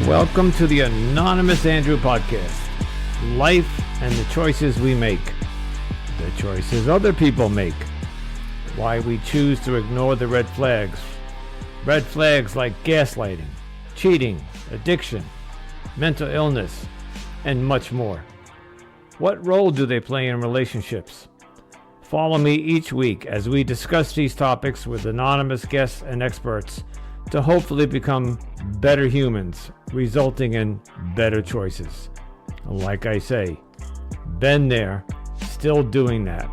Welcome to the Anonymous Andrew podcast. Life and the choices we make. The choices other people make. Why we choose to ignore the red flags. Red flags like gaslighting, cheating, addiction, mental illness, and much more. What role do they play in relationships? Follow me each week as we discuss these topics with anonymous guests and experts to hopefully become better humans, resulting in better choices. Like I say, been there, still doing that.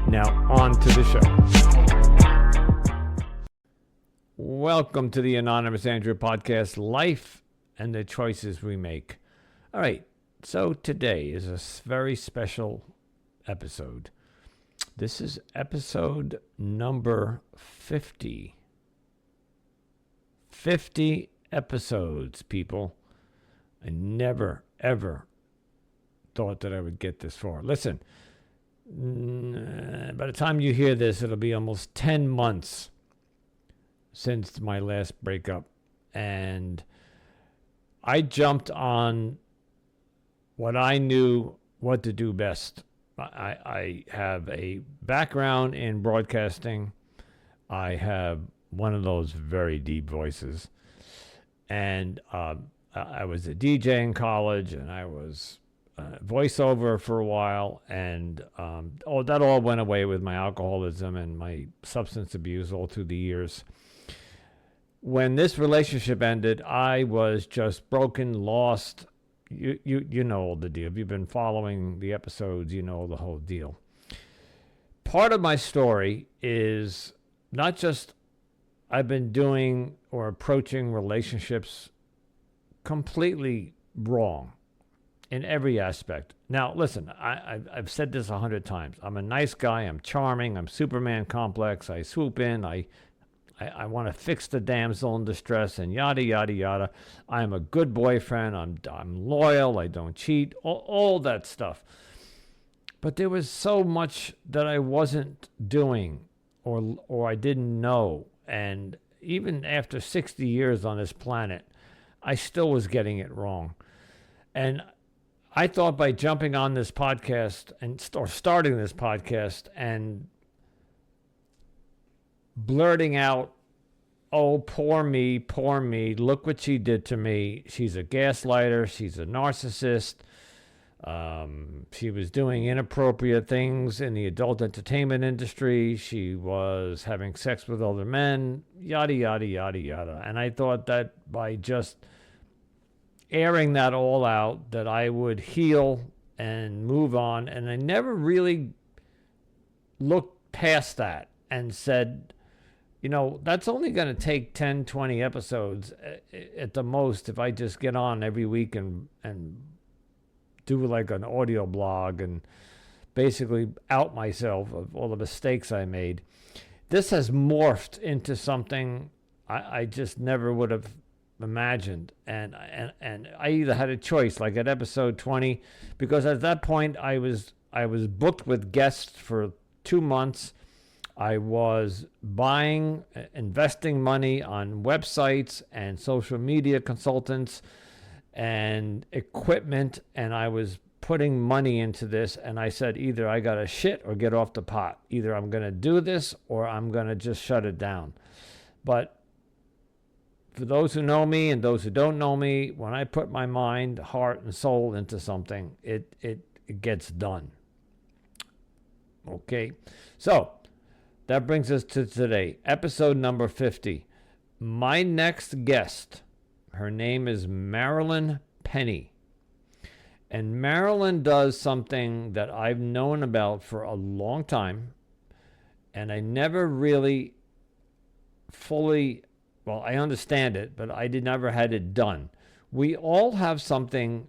Now on to the show. Welcome to the Anonymous Andrew podcast, Life and the Choices We Make. All right, so today is a very special episode. This is episode number 50. 50 episodes, people. I never, ever thought that I would get this far. Listen, by the time you hear this, it'll be almost 10 months since my last breakup. And I jumped on what I knew what to do best. I have a background in broadcasting. I have one of those very deep voices. And I was a DJ in college, and I was voiceover for a while. And that all went away with my alcoholism and my substance abuse all through the years. When this relationship ended, I was just broken, lost. You know all the deal. If you've been following the episodes, you know the whole deal. Part of my story is not just I've been doing or approaching relationships completely wrong in every aspect. Now, listen, I've said this 100 times. I'm a nice guy. I'm charming. I'm Superman complex. I swoop in. I want to fix the damsel in distress and yada, yada, yada. I'm a good boyfriend. I'm loyal. I don't cheat. All that stuff. But there was so much that I wasn't doing or I didn't know. And even after 60 years on this planet, I still was getting it wrong. And I thought by jumping on this podcast or starting this podcast and blurting out, oh, poor me, look what she did to me. She's a gaslighter. She's a narcissist. She was doing inappropriate things in the adult entertainment industry. She was having sex with other men, yada, yada, yada, yada. And I thought that by just airing that all out, that I would heal and move on. And I never really looked past that and said, you know, that's only going to take 10, 20 episodes at the most if I just get on every week and do like an audio blog and basically out myself of all the mistakes I made. This has morphed into something I just never would have imagined. And I either had a choice, like at episode 20, because at that point I was booked with guests for 2 months. I was investing money on websites and social media consultants and equipment, and I was putting money into this, and I said, either I got to shit or get off the pot. Either I'm going to do this or I'm going to just shut it down. But for those who know me and those who don't know me, when I put my mind, heart, and soul into something, it gets done. Okay, so that brings us to today, episode number 50. My next guest, her name is Marilyn Penny. And Marilyn does something that I've known about for a long time, and I never really fully, well, I understand it, but I never had it done. We all have something,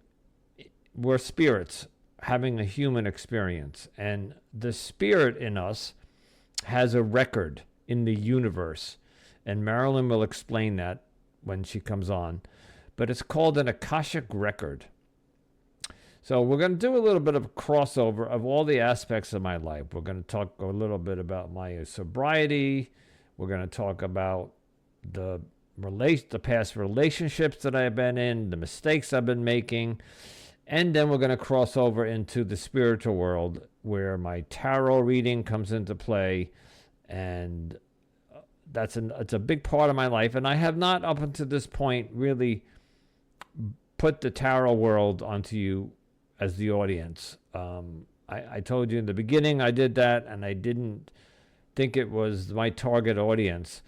we're spirits having a human experience, and the spirit in us has a record in the universe, and Marilyn will explain that when she comes on, but it's called an Akashic Record. So we're going to do a little bit of a crossover of all the aspects of my life. We're going to talk a little bit about my sobriety. We're going to talk about the the past relationships that I've been in, the mistakes I've been making. And then we're going to cross over into the spiritual world where my tarot reading comes into play. And it's a big part of my life. And I have not, up until this point, really put the tarot world onto you as the audience. I told you in the beginning I did that, and I didn't think it was my target audience.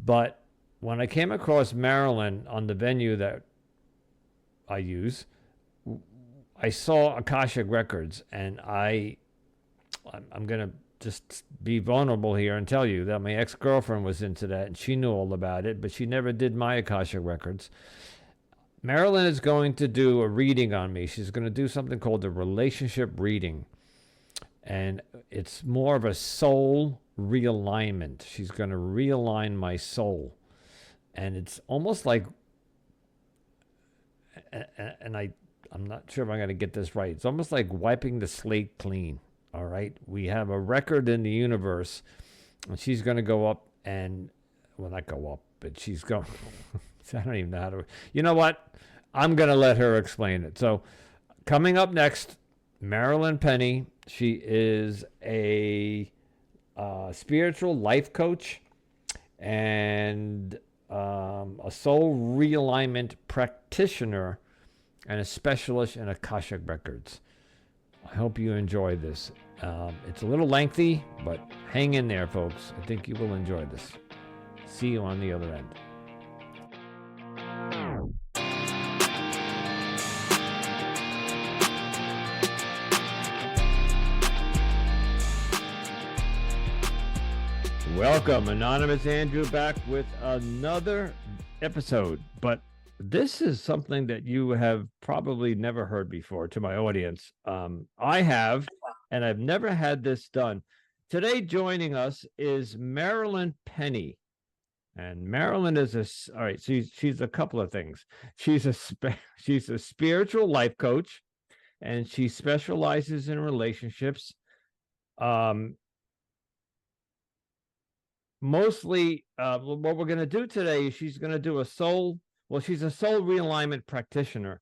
But when I came across Marilyn on the venue that I use, I saw Akashic Records, and I'm going to just be vulnerable here and tell you that my ex-girlfriend was into that, and she knew all about it, but she never did my Akashic Records. Marilyn is going to do a reading on me. She's going to do something called a relationship reading, and it's more of a soul realignment. She's going to realign my soul, and it's almost like, and I'm not sure if I'm going to get this right. It's almost like wiping the slate clean. All right. We have a record in the universe, and she's going to go up and, well, not go up, but she's going, I don't even know how to, you know what? I'm going to let her explain it. So coming up next, Marilyn Penny. She is a spiritual life coach and a soul realignment practitioner and a specialist in Akashic Records. I hope you enjoy this. It's a little lengthy, but hang in there, folks. I think you will enjoy this. See you on the other end. Welcome, Anonymous Andrew, back with another episode. But this is something that you have probably never heard before to my audience. I have, and I've never had this done. Today joining us is Marilyn Penny. And Marilyn is all right, she's a couple of things. She's a spiritual life coach, and she specializes in relationships. Mostly, what we're going to do today is she's going to do she's a soul realignment practitioner,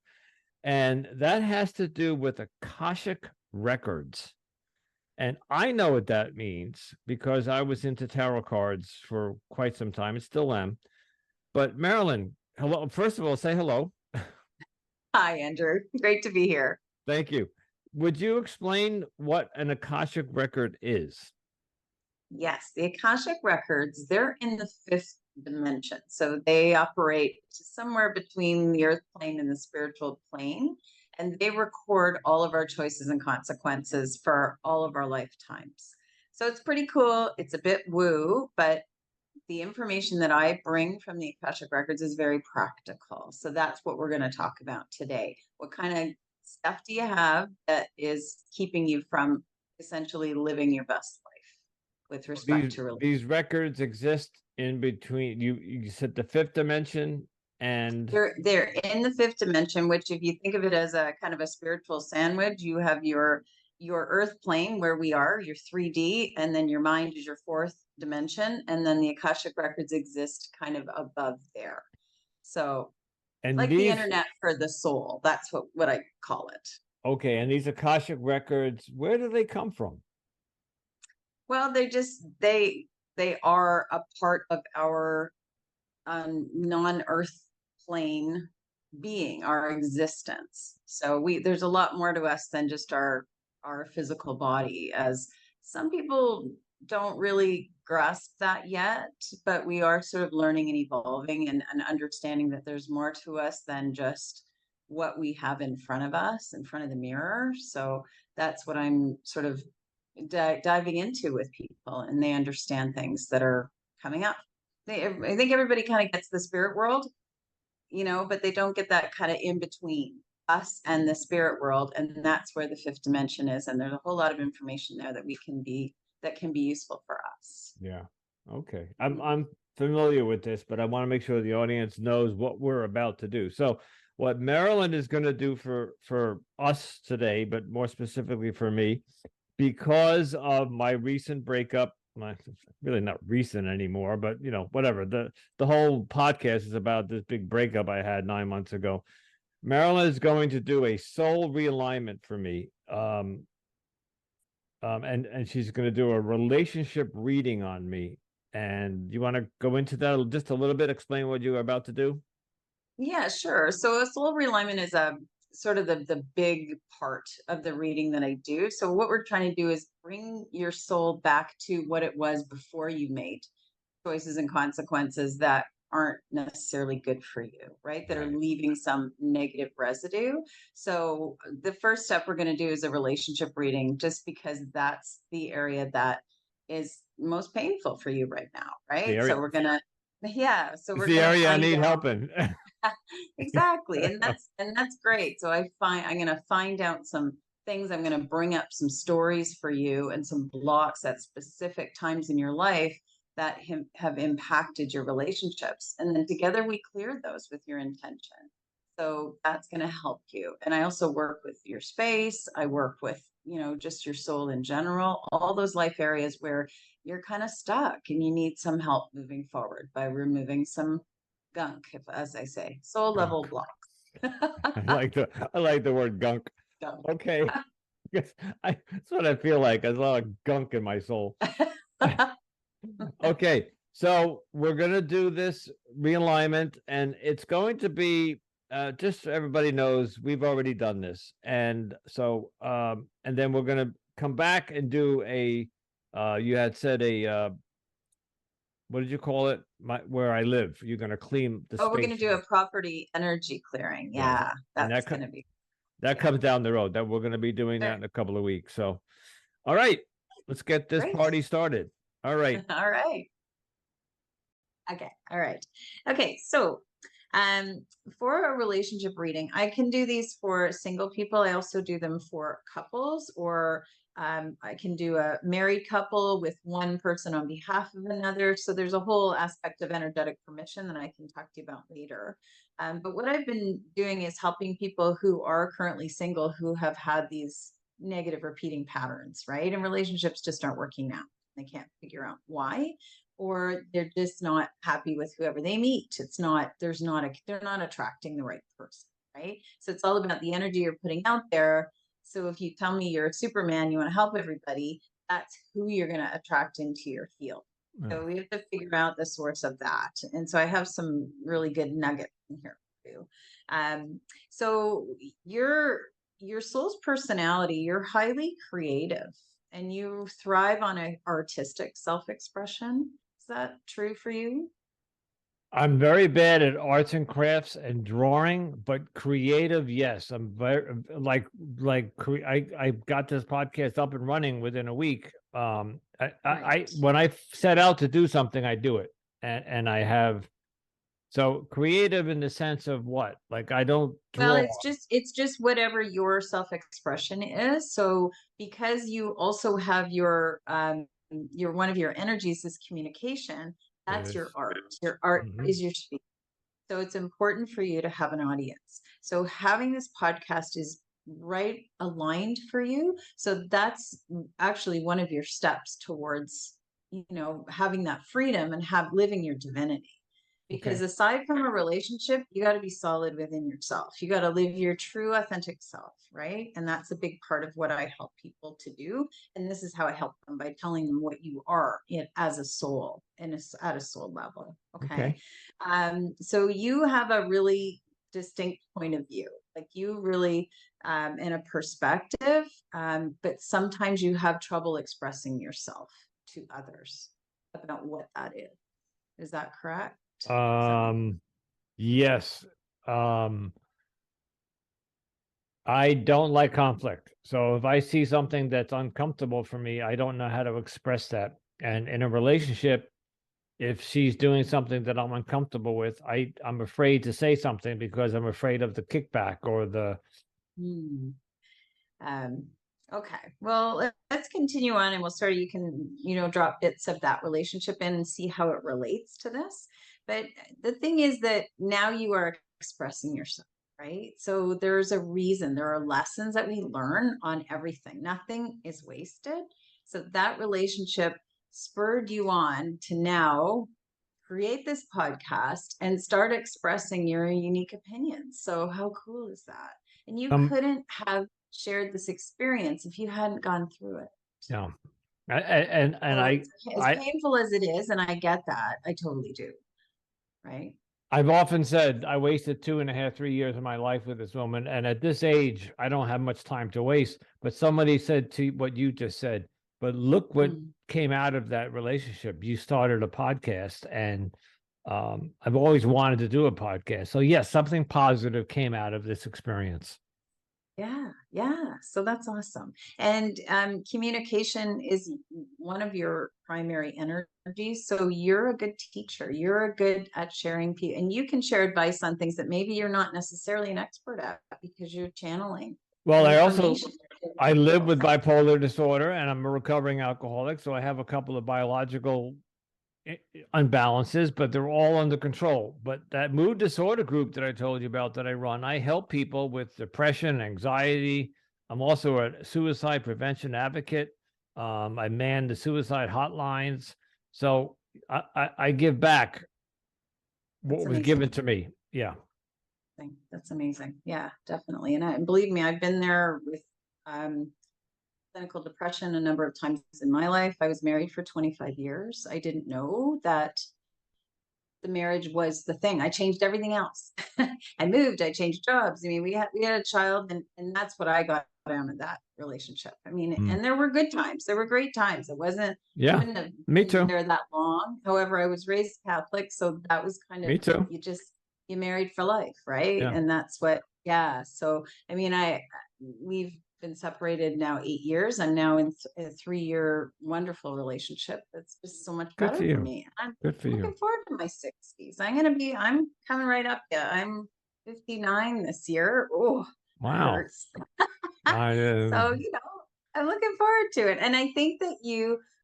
and that has to do with Akashic Records. And I know what that means because I was into tarot cards for quite some time. I still am. But Marilyn, hello. First of all, say hello. Hi, Andrew. Great to be here. Thank you. Would you explain what an Akashic Record is? Yes, the Akashic Records, they're in the fifth dimension. So they operate somewhere between the earth plane and the spiritual plane. And they record all of our choices and consequences for all of our lifetimes. So it's pretty cool. It's a bit woo, but the information that I bring from the Akashic Records is very practical. So that's what we're going to talk about today. What kind of stuff do you have that is keeping you from essentially living your best life with respect to religion? These records exist in between. You said the fifth dimension, and they're in the fifth dimension, which if you think of it as a kind of a spiritual sandwich, you have your earth plane where we are, your 3D, and then your mind is your fourth dimension, and then the Akashic Records exist kind of above there. So and like the internet for the soul, that's what I call it. Okay, and these Akashic Records, where do they come from? Well, they are a part of our non-earth plane being, our existence. So there's a lot more to us than just our physical body, as some people don't really grasp that yet, but we are sort of learning and evolving and understanding that there's more to us than just what we have in front of us, in front of the mirror. So that's what I'm sort of diving into with people, and they understand things that are coming up. I think everybody kind of gets the spirit world, but they don't get that kind of in between us and the spirit world. And that's where the fifth dimension is. And there's a whole lot of information there that can be useful for us. Yeah. Okay. I'm familiar with this, but I want to make sure the audience knows what we're about to do. So what Marilyn is going to do for us today, but more specifically for me, because of my recent breakup well, it's really not recent anymore, but you know, whatever. The whole podcast is about this big breakup I had 9 months ago. Marilyn is going to do a soul realignment for me. And she's going to do a relationship reading on me. And you want to go into that just a little bit, explain what you are about to do? Yeah, sure. So a soul realignment is a sort of the big part of the reading that I do. So what we're trying to do is bring your soul back to what it was before you made choices and consequences that aren't necessarily good for you, right? That are Right. leaving some negative residue. So the first step we're going to do is a relationship reading, just because that's the area that is most painful for you right now, The right? So area, we're going to, yeah, so it's we're the going to area I find need out. help in. Exactly. And that's great. So I'm going to find out some things. I'm going to bring up some stories for you and some blocks at specific times in your life that have impacted your relationships. And then together we clear those with your intention. So that's going to help you. And I also work with your space. I work with, just your soul in general, all those life areas where you're kind of stuck and you need some help moving forward by removing some gunk, if, as I say, soul level Gunk. blocks. I like the word gunk. Gunk. Okay. Yes, that's what I feel like. There's a lot of gunk in my soul. Okay, so we're gonna do this realignment, and it's going to be just so everybody knows we've already done this, and so and then we're gonna come back and do a you had said a what did you call it? Where I live. You're gonna clean the Oh, we're space going to for do me. a property energy clearing. Yes, Yeah, and that's going to be, that yeah. comes down the road. That we're gonna be doing that Sure. in a couple of weeks. So, all right, let's get this Great. party started. All right. All right. Okay. All right. Okay. So, um, for a relationship reading, I can do these for single people. I also do them for couples, or I can do a married couple with one person on behalf of another. So there's a whole aspect of energetic permission that I can talk to you about later. But what I've been doing is helping people who are currently single who have had these negative repeating patterns, right? And relationships just aren't working out. They can't figure out why, or they're just not happy with whoever they meet. They're not attracting the right person, right? So it's all about the energy you're putting out there. So if you tell me you're a Superman, you want to help everybody, that's who you're going to attract into your field. So we have to figure out the source of that. And so I have some really good nuggets in here for you. So your soul's personality, you're highly creative and you thrive on an artistic self-expression. Is that true for you? I'm very bad at arts and crafts and drawing, but creative, yes. I'm very I got this podcast up and running within a week. I Right. when I set out to do something, I do it, and I have so creative in the sense of what? Like I don't Well, draw. it's just whatever your self-expression is. So because you also have your one of your energies is communication, that's your Is art. Your art mhm. is your speech. So it's important for you to have an audience. So having this podcast is right aligned for you. So that's actually one of your steps towards, having that freedom and have living your divinity. Because Okay, aside from a relationship, you got to be solid within yourself. You got to live your true authentic self, right? And that's a big part of what I help people to do. And this is how I help them, by telling them what you are as a soul and at a soul level. Okay. okay. So you have a really distinct point of view, like you really, in a perspective, but sometimes you have trouble expressing yourself to others about what that is. Is that correct? Does that make Yes. Um, I don't like conflict. So if I see something that's uncomfortable for me, I don't know how to express that. And in a relationship, if she's doing something that I'm uncomfortable with, I'm afraid to say something because I'm afraid of the kickback or the Hmm. Um, okay. Well, let's continue on and we'll start. You can, drop bits of that relationship in and see how it relates to this. But the thing is that now you are expressing yourself, right? So there's a reason. There are lessons that we learn on everything. Nothing is wasted. So that relationship spurred you on to now create this podcast and start expressing your unique opinions. So how cool is that? And you couldn't have shared this experience if you hadn't gone through it. Yeah. And as painful as it is, and I get that, I totally do. Right. I've often said I wasted 2.5, 3 years of my life with this woman. And at this age, I don't have much time to waste. But somebody said to what you just said, but look what came out of that relationship. You started a podcast, and I've always wanted to do a podcast. So yes, something positive came out of this experience. Yeah. Yeah. So that's awesome. And communication is one of your primary energies. So you're a good teacher. You're a good at sharing people, and you can share advice on things that maybe you're not necessarily an expert at because you're channeling. Well, I live with bipolar disorder, and I'm a recovering alcoholic. So I have a couple of biological unbalances, but they're all under control. But that mood disorder group that I told you about that I run, I help people with depression, anxiety. I'm also a suicide prevention advocate. I man the suicide hotlines. So I give back what was given to me. Yeah. That's amazing. Yeah, definitely. And believe me, I've been there with clinical depression a number of times in my life. I was married for 25 years. I didn't know that the marriage was the thing. I changed everything else. I moved, I changed jobs. I mean, we had a child, and that's what I got out of that relationship. I mean, and there were good times. There were great times. It wasn't, yeah, wouldn't have me too. been there that long. However, I was raised Catholic, so that was kind of, me too. You married for life, right? Yeah. And that's what, yeah. So, I mean, we've been separated now 8 years. I'm now in a 3-year wonderful relationship. It's just so much better for me. I'm looking forward to my 60s. I'm coming right up. Yeah, I'm 59 this year. Oh, wow. Hurts. So, I'm looking forward to it. And I think that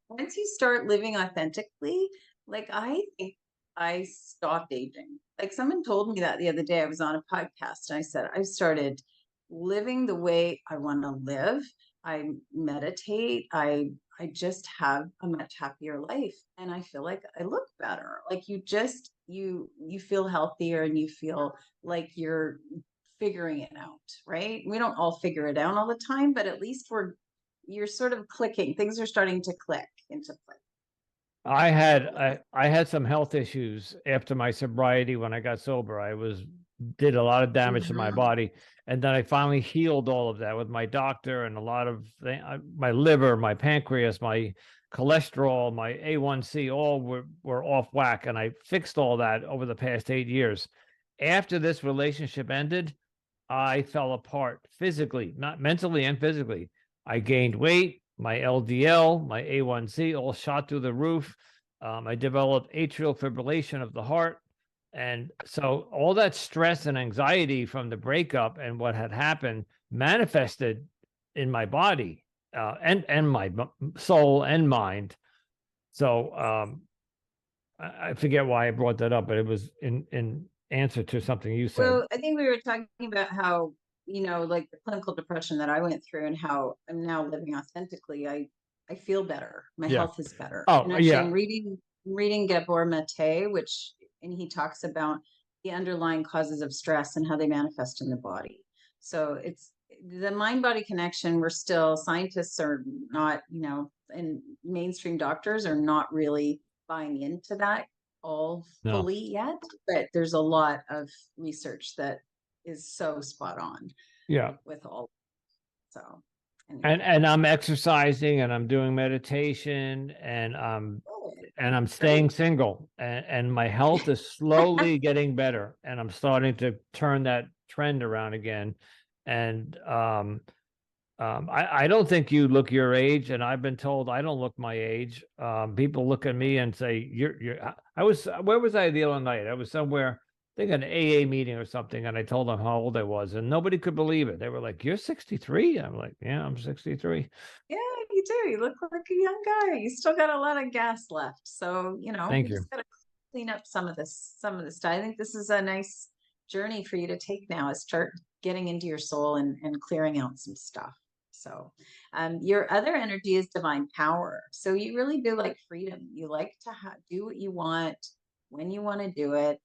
once you start living authentically, like I think I stopped aging. Like someone told me that the other day. I was on a podcast and I said, I started living the way I want to live. I meditate. I just have a much happier life, and I feel like I look better. Like you feel healthier, and you feel like you're figuring it out, right? We don't all figure it out all the time, but at least you're sort of clicking. Things are starting to click into place. I had some health issues after my sobriety. When I got sober, did a lot of damage to my body, and then I finally healed all of that with my doctor, and a lot of my liver, my pancreas, my cholesterol, my A1C, all were off whack, and I fixed all that over the past 8 years. After this relationship ended, I fell apart physically, not mentally and physically. I gained weight. My LDL, my A1C all shot through the roof. I developed atrial fibrillation of the heart. And so all that stress and anxiety from the breakup and what had happened manifested in my body and my soul and mind. So I forget why I brought that up, but it was in answer to something you said. Well, I think we were talking about how, like the clinical depression that I went through and how I'm now living authentically. I feel better. My health is better. Oh, and actually, I'm reading Gabor Mate, and he talks about the underlying causes of stress and how they manifest in the body. So it's the mind-body connection. Scientists are not, and mainstream doctors are not really buying into that fully yet, but there's a lot of research that is so spot on. Yeah. With all. So. Anyway. And I'm exercising, and I'm doing meditation, and I'm staying single, and my health is slowly getting better, and I'm starting to turn that trend around again. And I don't think you look your age, and I've been told I don't look my age. People look at me and say, where was I the other night? I was somewhere, I think an AA meeting or something, and I told them how old I was, and nobody could believe it. They were like, "You're 63?" I'm like, "Yeah, I'm 63." Yeah, you do. You look like a young guy. You still got a lot of gas left. So, Thank you. Just got to clean up some of this stuff. I think this is a nice journey for you to take now, is start getting into your soul and clearing out some stuff. So your other energy is divine power. So you really do like freedom. You like to do what you want when you want to do it.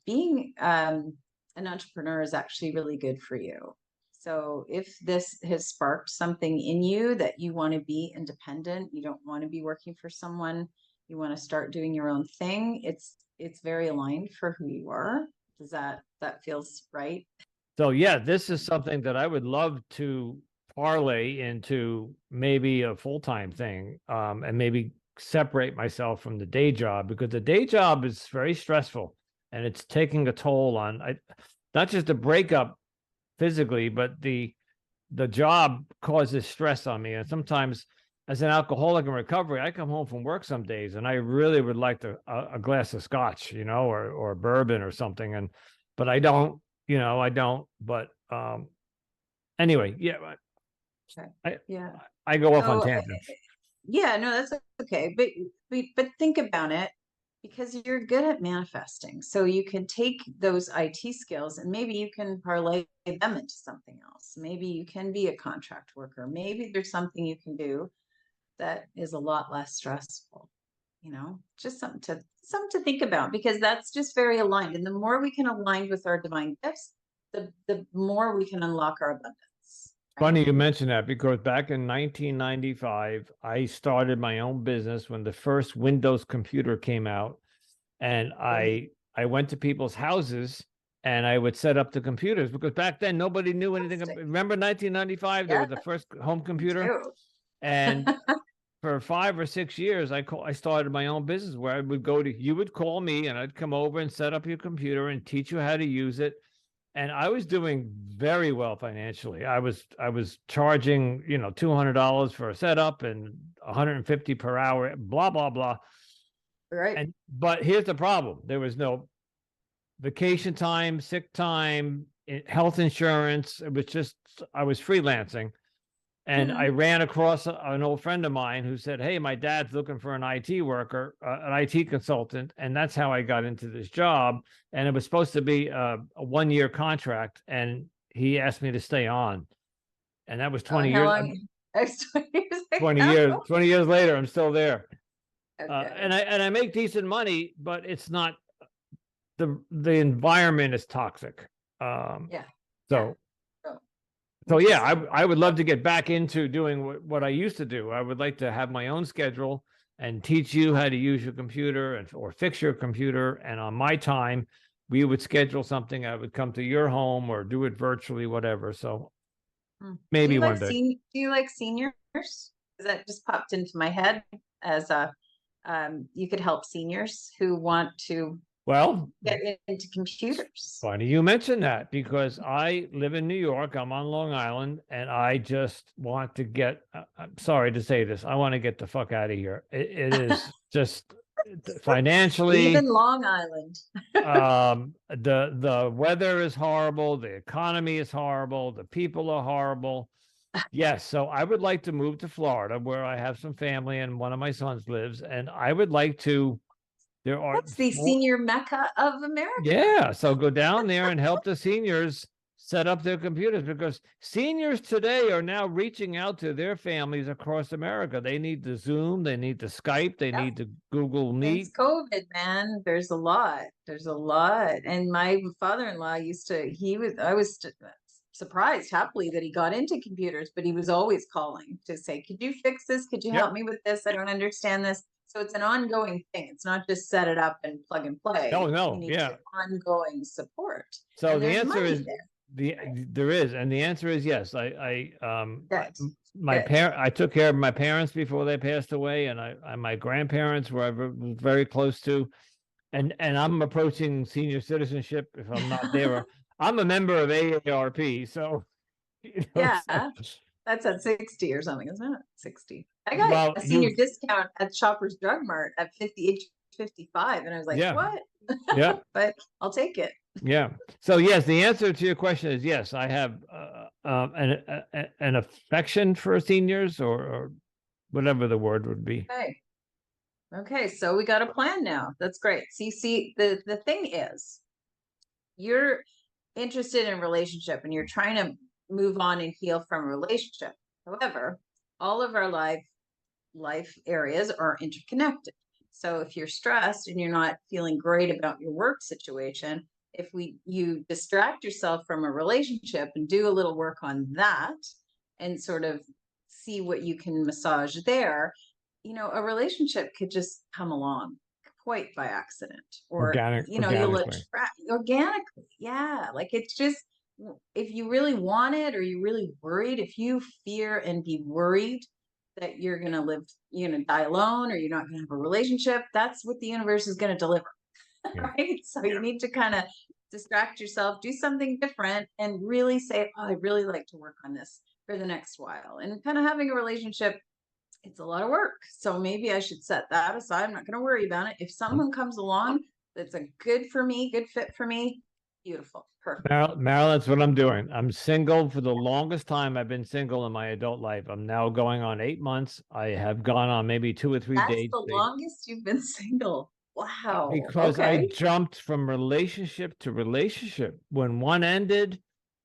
Being an entrepreneur is actually really good for you. So if this has sparked something in you that you want to be independent, you don't want to be working for someone, you want to start doing your own thing, it's very aligned for who you are. Does that feels right? So yeah, this is something that I would love to parlay into maybe a full-time thing, and maybe separate myself from the day job, because the day job is very stressful and it's taking a toll on not just the breakup physically, but the job causes stress on me. And sometimes, as an alcoholic in recovery, I come home from work some days and I really would like a glass of scotch, or bourbon or something. But I don't, I don't. But anyway, yeah, Okay. I Yeah. I go off on So tangents. yeah, no, that's okay. But think about it, because you're good at manifesting. So you can take those IT skills and maybe you can parlay them into something else. Maybe you can be a contract worker. Maybe there's something you can do that is a lot less stressful. Just something to think about, because that's just very aligned. And the more we can align with our divine gifts, the more we can unlock our abundance. Right? Funny you mention that, because back in 1995, I started my own business when the first Windows computer came out, and I went to people's houses and I would set up the computers, because back then nobody knew anything. Remember 1995? There Yeah, was the first home me computer, too. and for 5 or 6 years, I started my own business where you would call me and I'd come over and set up your computer and teach you how to use it. And I was doing very well financially. I was charging, $200 for a setup and 150 per hour, blah blah blah. Right. But here's the problem: there was no vacation time, sick time, health insurance. It was just I was freelancing, and I ran across an old friend of mine who said, "Hey, my dad's looking for an IT worker, an IT consultant," and that's how I got into this job. And it was supposed to be a 1-year contract, and he asked me to stay on, and that was Oh, 20 and how years. long? That's 20 years 20 ago. years. 20 years later, I'm still there, Okay. and I make decent money, but it's not the environment is toxic. Yeah. So Oh, So yeah, interesting. I would love to get back into doing what I used to do. I would like to have my own schedule and teach you how to use your computer or fix your computer. And on my time, we would schedule something. I would come to your home or do it virtually, whatever. So Do maybe you one like day. do you like seniors? 'Cause that just popped into my head as a you could help seniors who want to Well, get into computers. funny you mentioned that, because I live in New York. I'm on Long Island, and I just want to get. I'm sorry to say this. I want to get the fuck out of here. It is just financially. Even Long Island. The weather is horrible. The economy is horrible. The people are horrible. Yes, so I would like to move to Florida, where I have some family and one of my sons lives, and I would like to. There are That's the four. senior mecca of America. Yeah, so go down there and help the seniors set up their computers, because seniors today are now reaching out to their families across America. They need the Zoom, they need the Skype, they Yep. need the Google Since Meet. COVID, man, there's a lot. There's a lot. And my father-in-law I was surprised happily that he got into computers, but he was always calling to say, could you fix this? Could you Yep. help me with this? I don't understand this. So it's an ongoing thing. It's not just set it up and plug and play. Oh You no, need yeah. ongoing support. So And the there's answer money is there. the there is, and the answer is yes. Good. My Good. parent I took care of my parents before they passed away, and my grandparents were I was very close to, and I'm approaching senior citizenship if I'm not there. I'm a member of AARP, so Yeah. so, That's at 60 or something, isn't it? 60. I got well, a senior you discount at Shoppers Drug Mart at 50, age 55. And I was like, yeah, what? yeah, But I'll take it. yeah. So yes, the answer to your question is yes. I have an affection for seniors, or whatever the word would be. Okay. Okay. So we got a plan now. That's great. See, the thing is, you're interested in relationship and you're trying to move on and heal from a relationship. However, all of our life areas are interconnected. So if you're stressed and you're not feeling great about your work situation, if you distract yourself from a relationship and do a little work on that and sort of see what you can massage there, a relationship could just come along quite by accident, or you'll Organically. attract organically. Yeah, like it's just, if you really want it, or you're really worried, if you fear and be worried that you're going to live, die alone, or you're not going to have a relationship, that's what the universe is going to deliver. Yeah. Right? So you need to kind of distract yourself, do something different, and really say, oh, I'd really like to work on this for the next while. And kind of having a relationship, it's a lot of work. So maybe I should set that aside. I'm not going to worry about it. If someone comes along that's a good fit for me, beautiful. Perfect. Marilyn, that's what I'm doing. I'm single for the longest time. I've been single in my adult life. I'm now going on 8 months. I have gone on maybe 2 or 3 That's dates. the longest you've been single. Wow. Because I Okay. jumped from relationship to relationship. When one ended,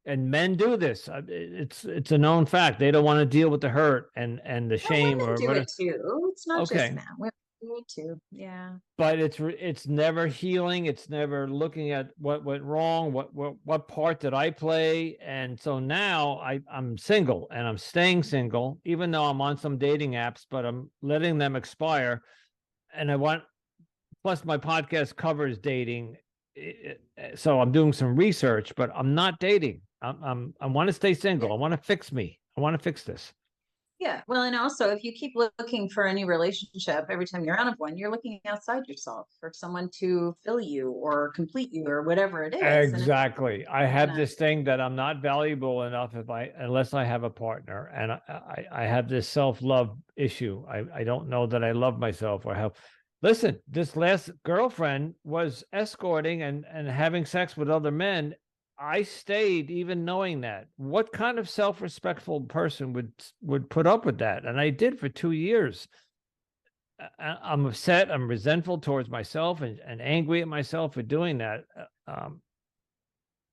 and men do this, it's a known fact. They don't want to deal with the hurt and the shame, Women or do whatever. it too. It's not just Okay. men. Women do it too. Yeah. But it's never healing. It's never looking at what went wrong, what part did I play. And so now I'm single, and I'm staying single, even though I'm on some dating apps, but I'm letting them expire. And plus my podcast covers dating, so I'm doing some research, but I'm not dating. I want to stay single. Yeah. I want to fix me. I want to fix this. Yeah. Well, and also, if you keep looking for any relationship, every time you're out of one, you're looking outside yourself for someone to fill you or complete you or whatever it is. And Exactly. I have gonna, this thing that I'm not valuable enough unless I have a partner, and I have this self-love issue. I don't know that I love myself or have. Listen, this last girlfriend was escorting and having sex with other men. I stayed even knowing that. What kind of self-respectful person would put up with that? And I did for 2 years. I'm upset. I'm resentful towards myself and angry at myself for doing that.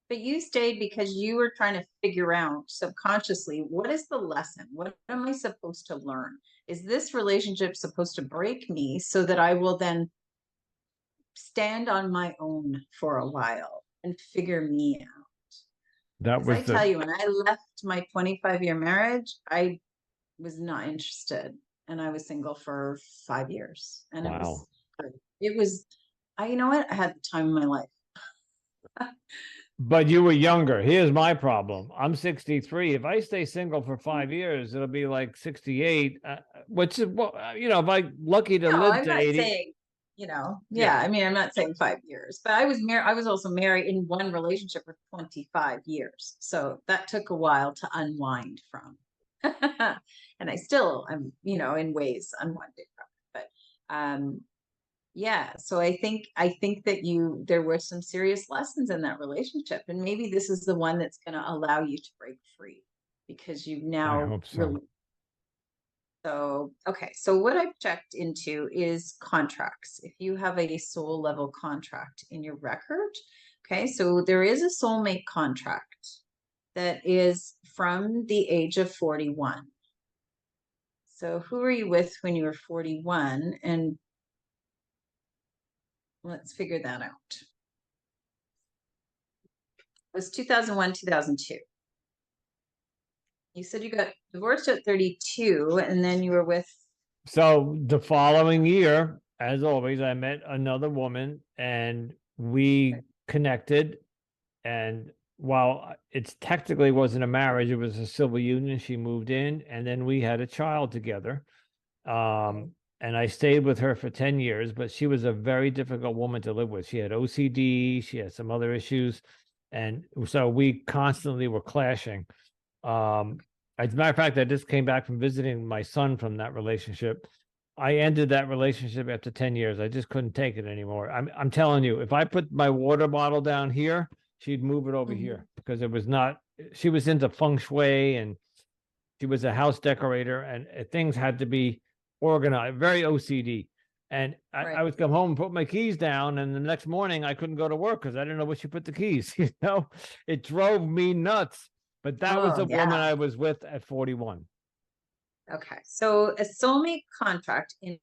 but you stayed because you were trying to figure out subconsciously, what is the lesson? What am I supposed to learn? Is this relationship supposed to break me so that I will then stand on my own for a while and figure me out? That Because I was tell you, when I left my 25-year marriage, I was not interested, and I was single for 5 years, and it was wow. good. It was, you know what? I had the time of my life. But you were younger. Here's my problem. I'm 63. If I stay single for 5 years, it'll be like 68. Which is, well, if I'm lucky to No, live I'm to not 80. saying, Yeah. yeah, I mean, I'm not saying 5 years, but I was married. I was also married in one relationship for 25 years. So that took a while to unwind from. And I still, I'm, in ways unwinded from it. But yeah, so I think that there were some serious lessons in that relationship, and maybe this is the one that's going to allow you to break free, because you've I now hope so. really. So, okay. So what I've checked into is contracts. If you have a soul level contract in your record, okay, so there is a soulmate contract that is from the age of 41. So who were you with when you were 41? And let's figure that out. It was 2001, 2002. You said you got divorced at 32, and then you were with. So the following year, as always, I met another woman, and we connected. And while it's technically wasn't a marriage, it was a civil union. She moved in, and then we had a child together. And I stayed with her for 10 years, but she was a very difficult woman to live with. She had OCD, she had some other issues. And so we constantly were clashing. As a matter of fact, I just came back from visiting my son from that relationship. I ended that relationship after 10 years. I just couldn't take it anymore. I'm telling you, if I put my water bottle down here, she'd move it over here, because it was not, she was into feng shui, and she was a house decorator, and things had to be organized, very OCD. And I would come home and put my keys down, and the next morning I couldn't go to work because I didn't know where she put the keys. It drove me nuts. But that was Oh, the woman yeah. I was with at 41. Okay. So a soulmate contract in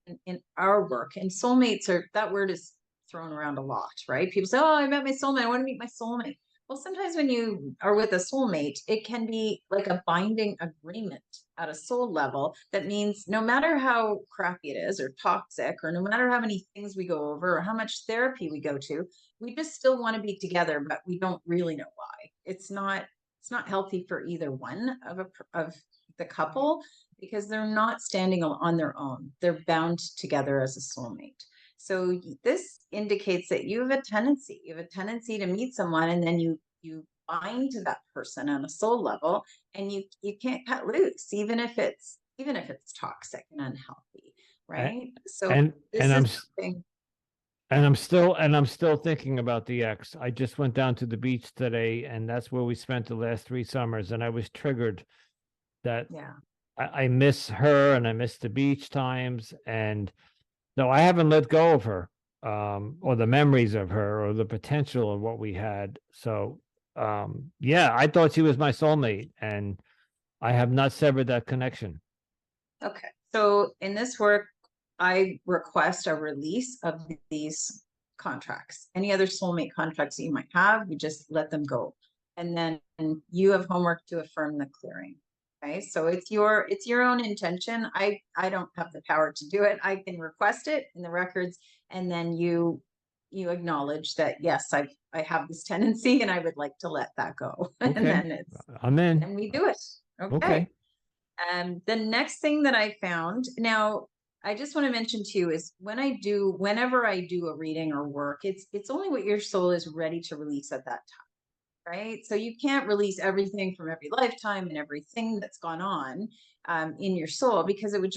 our work, and soulmates are, that word is thrown around a lot, right? People say, "Oh, I met my soulmate. I want to meet my soulmate." Well, sometimes when you are with a soulmate, it can be like a binding agreement at a soul level. That means no matter how crappy it is or toxic, or no matter how many things we go over or how much therapy we go to, we just still want to be together, but we don't really know why. It's not healthy for either one of the couple, because they're not standing on their own. They're bound together as a soulmate. So this indicates that you have a tendency. You have a tendency to meet someone, and then you bind to that person on a soul level, and you can't cut loose, even if it's toxic and unhealthy, right? So And this and is I'm something. and I'm still thinking about the ex. I just went down to the beach today, and that's where we spent the last 3 summers. And I was triggered that Yeah. I miss her and I miss the beach times. And no, I haven't let go of her, or the memories of her, or the potential of what we had. So, yeah, I thought she was my soulmate, and I have not severed that connection. Okay. So in this work, I request a release of these contracts. Any other soulmate contracts that you might have, you just let them go. And then you have homework to affirm the clearing. Okay. So it's your own intention. I don't have the power to do it. I can request it in the records, and then you acknowledge that, yes, I have this tendency and I would like to let that go. And Okay, then it's I'm in. and we do it. Okay. Okay. The next thing that I found, now I just want to mention too, is whenever I do a reading or work, it's only what your soul is ready to release at that time, right? So you can't release everything from every lifetime and everything that's gone on in your soul, because it would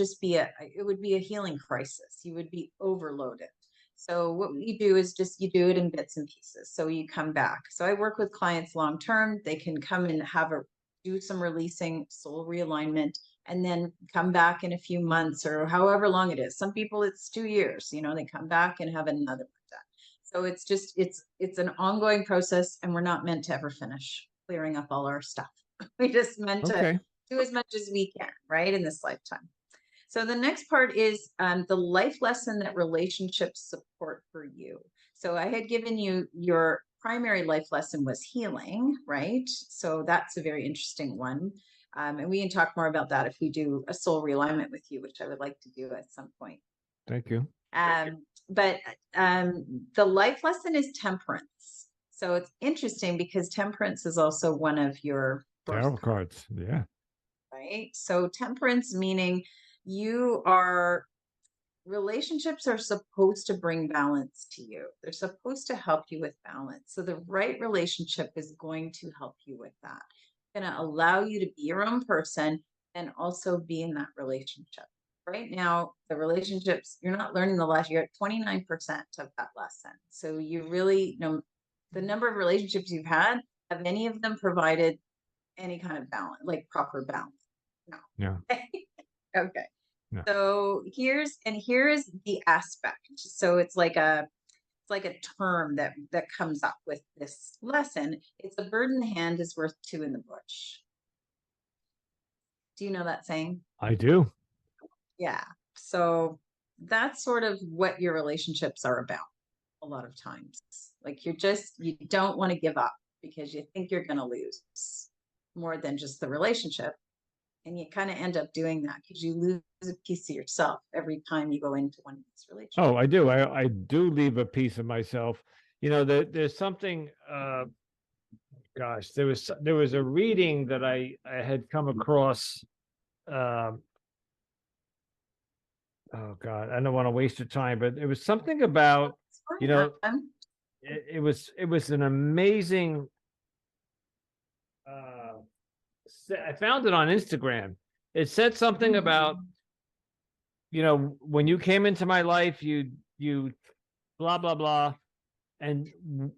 be a healing crisis. You would be overloaded. So what you do is just you do it in bits and pieces. So you come back. So I work with clients long term. They can come and do some releasing, soul realignment, and then come back in a few months or however long it is. Some people it's 2 years. They come back and have another one done. So it's an ongoing process, and we're not meant to ever finish clearing up all our stuff. We just meant to Okay. do as much as we can, right, in this lifetime. So the next part is the life lesson that relationships support for you. So I had given you your primary life lesson was healing, right? So that's a very interesting one. And we can talk more about that if we do a soul realignment with you, which I would like to do at some point. Thank you. But the life lesson is temperance. So it's interesting because temperance is also one of your birth Tarot cards, cards. Yeah. right? So temperance meaning relationships are supposed to bring balance to you. They're supposed to help you with balance. So the right relationship is going to help you with that. It's going to allow you to be your own person and also be in that relationship. Right now, the relationships, you're not learning the lesson. You're at 29% of that lesson. So you really know the number of relationships you've had. Have any of them provided any kind of balance, like proper balance? No. Yeah. Okay. Yeah. So here's the aspect. So it's like a term that comes up with this lesson. It's a bird in the hand is worth two in the bush. Do you know that saying? I do. Yeah. So that's sort of what your relationships are about a lot of times. Like you don't want to give up because you think you're going to lose more than just the relationship. And you kind of end up doing that because you lose a piece of yourself every time you go into one of these relationships. Oh, I do. I do leave a piece of myself. There's something. Gosh, there was a reading that I had come across. Um, oh God, I don't want to waste your time, but it was something about It's you fine. know it was an amazing. Uh, I found it on Instagram. It said something about when you came into my life, you blah blah blah, and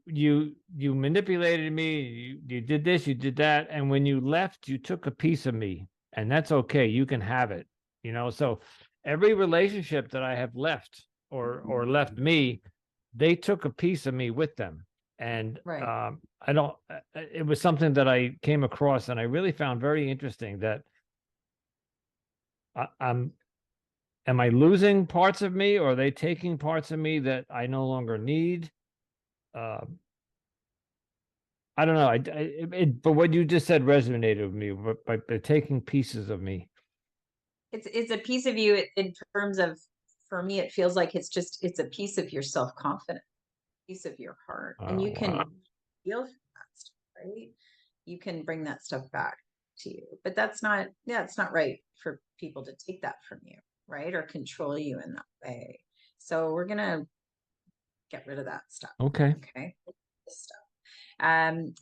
you manipulated me. You did this, you did that, and when you left, you took a piece of me, and that's okay. You can have it. So every relationship that I have left or left me, they took a piece of me with them, And Right. I don't. It was something that I came across, and I really found very interesting. That I'm. Am I losing parts of me, or are they taking parts of me that I no longer need? Uh, I don't know. But what you just said resonated with me. By taking pieces of me. It's a piece of you in terms of, for me, it feels like it's a piece of your self-confidence, piece of your heart. And you Wow. can feel that stuff, right? You can bring that stuff back to you. But that's not, yeah, it's not right for people to take that from you, right? Or control you in that way. So we're gonna get rid of that stuff. Okay. Okay. This stuff.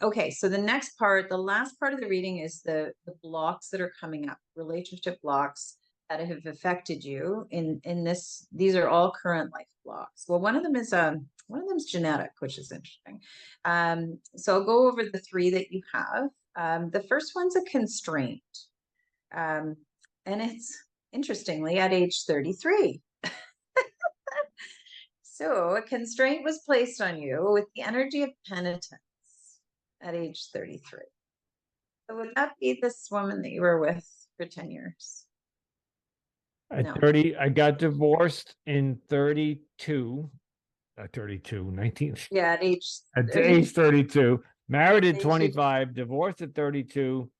Okay, so the next part, the last part of the reading is the blocks that are coming up, relationship blocks that have affected you in this. These are all current life blocks. Well, one of them is genetic, which is interesting. So I'll go over the three that you have. The first one's a constraint, and it's interestingly at age 33. So a constraint was placed on you with the energy of penitence at age 33. So would that be this woman that you were with for 10 years? At No. 30, I got divorced in 32. 32, 19. Yeah, at age At 30. age 32, married at Age 25, divorced at 32.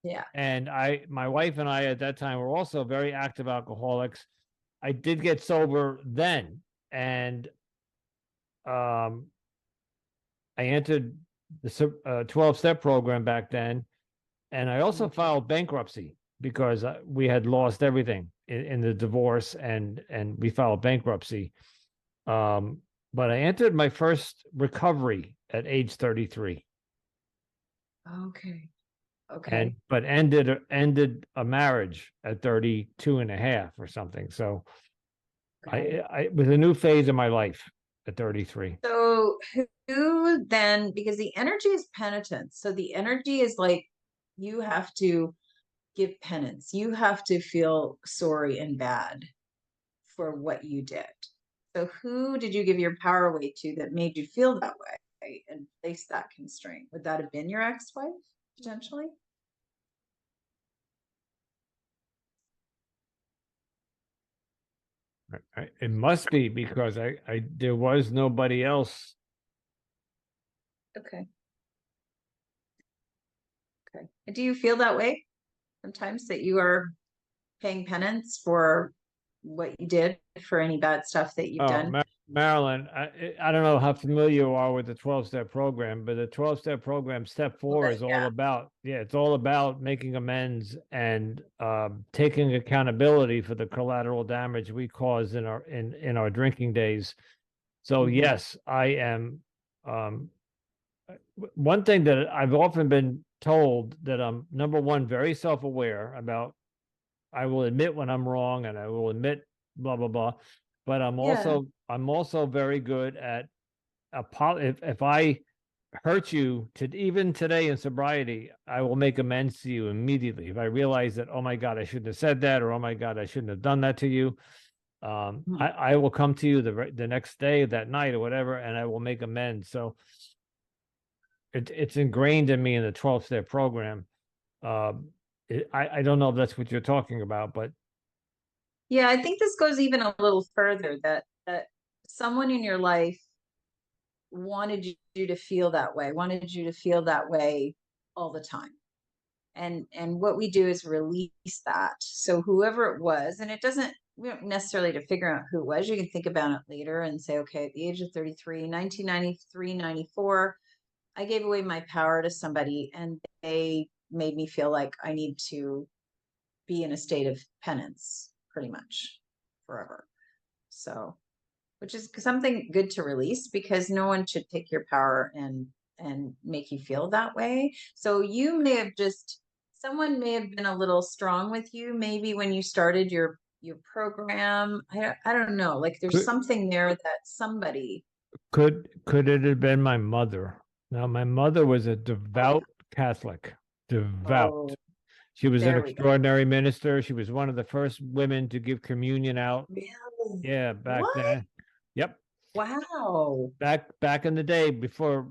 yeah. And my wife and I at that time were also very active alcoholics. I did get sober then. And I entered the 12-step program back then. And I also Okay. filed bankruptcy because we had lost everything in the divorce, and we filed bankruptcy. But I entered my first recovery at age 33. Okay. And Okay. but ended a marriage at 32 and a half or something. So Okay. I was a new phase of my life at 33. So who then, because the energy is penitence. So the energy is like you have to give penance. You have to feel sorry and bad for what you did. So who did you give your power away to that made you feel that way and place that constraint? Would that have been your ex-wife potentially? It must be because there was nobody else. Okay. Okay. Do you feel that way sometimes that you are paying penance for what you did, for any bad stuff that you've Oh, done? Marilyn, I don't know how familiar you are with the 12-step program, but the 12-step program, step A little 4 bit, is all yeah. about, it's all about making amends and taking accountability for the collateral damage we caused in our drinking days. So Mhm. yes, I am. Um, One thing that I've often been told that I'm, number one, very self-aware about. I will admit when I'm wrong, and I will admit blah blah blah. But Yeah. I'm also very good at if I hurt you to even today in sobriety, I will make amends to you immediately. If I realize that, oh my God, I shouldn't have said that, or oh my God, I shouldn't have done that to you. Mhm. I will come to you the next day, that night, or whatever, and I will make amends. So it's ingrained in me in the 12-step program. I don't know if that's what you're talking about, but Yeah, I think this goes even a little further, that someone in your life wanted you to feel that way, wanted you to feel that way all the time. And what we do is release that. So whoever it was, and it doesn't, we don't necessarily to figure out who it was. You can think about it later and say, okay, at the age of 33, 1993, 94, I gave away my power to somebody and they made me feel like I need to be in a state of penance pretty much forever. So, which is something good to release, because no one should take your power and make you feel that way. So you may have just, someone may have been a little strong with you maybe when you started your program. I don't know, like there's could something there that somebody. could it have been my mother? Now, my mother was a Oh yeah. devout Catholic, devout. Oh, She was an there we go. extraordinary minister. She was one of the first women to give communion out. Really? Yeah, back What? then. Yep. Wow. Back in the day, before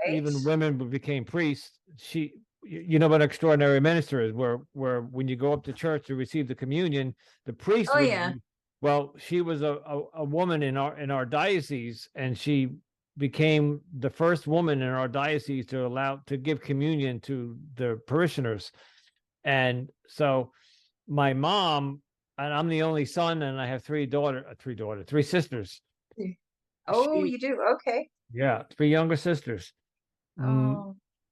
Right? even women became priests, you know what an extraordinary minister is, where when you go up to church to receive the communion, the priest Oh would, yeah. well, she was a woman in our diocese, and she became the first woman in our diocese to allow to give communion to the parishioners. And so my mom, and I'm the only son, and I have three sisters. Oh, She, you do? Okay. yeah, three younger sisters. Mm,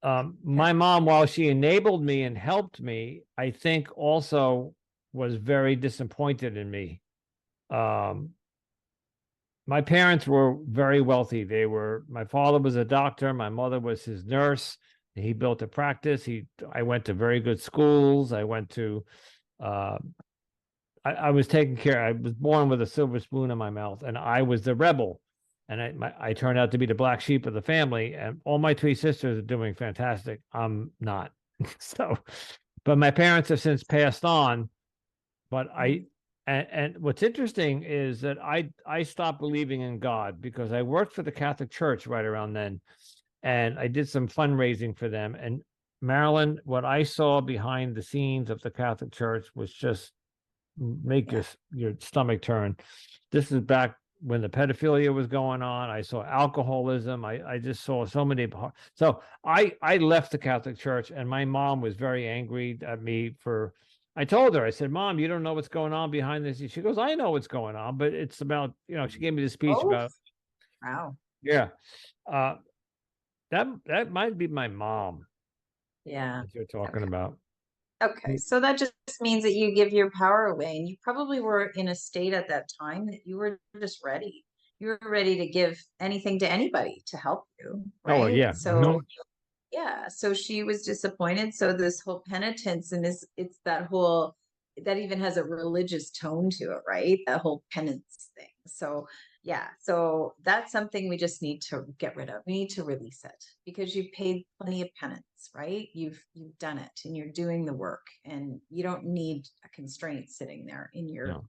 Oh, okay. my mom, while she enabled me and helped me, I think also was very disappointed in me. Um, my parents were very wealthy. My father was a doctor, my mother was his nurse. He built a practice. I went to very good schools. Uh, I was taken care. I was born with a silver spoon in my mouth, and I was the rebel. And I turned out to be the black sheep of the family. And all my three sisters are doing fantastic. I'm not. So, but my parents have since passed on. But Mm. and what's interesting is that I stopped believing in God because I worked for the Catholic Church right around then, and I did some fundraising for them. And Marilyn, what I saw behind the scenes of the Catholic Church was just make Yeah. your stomach turn. This is back when the pedophilia was going on. I saw alcoholism. I just saw so many. So I left the Catholic Church, and my mom was very angry at me for. I told her, I said, "Mom, you don't know what's going on behind this." She goes, "I know what's going on, but it's about, She gave me the speech Oh, about, wow. yeah, uh, that might be my mom Yeah. that you're talking Okay. about. Okay. So that just means that you give your power away, and you probably were in a state at that time that you were just ready. You were ready to give anything to anybody to help you, Oh right? yeah, So yeah, so she was disappointed. So this whole penitence and this, it's that whole, that even has a religious tone to it, right? That whole penance thing. So yeah, so that's something we just need to get rid of. We need to release it because you've paid plenty of penance, right? You've done it and you're doing the work, and you don't need a constraint sitting there no, in your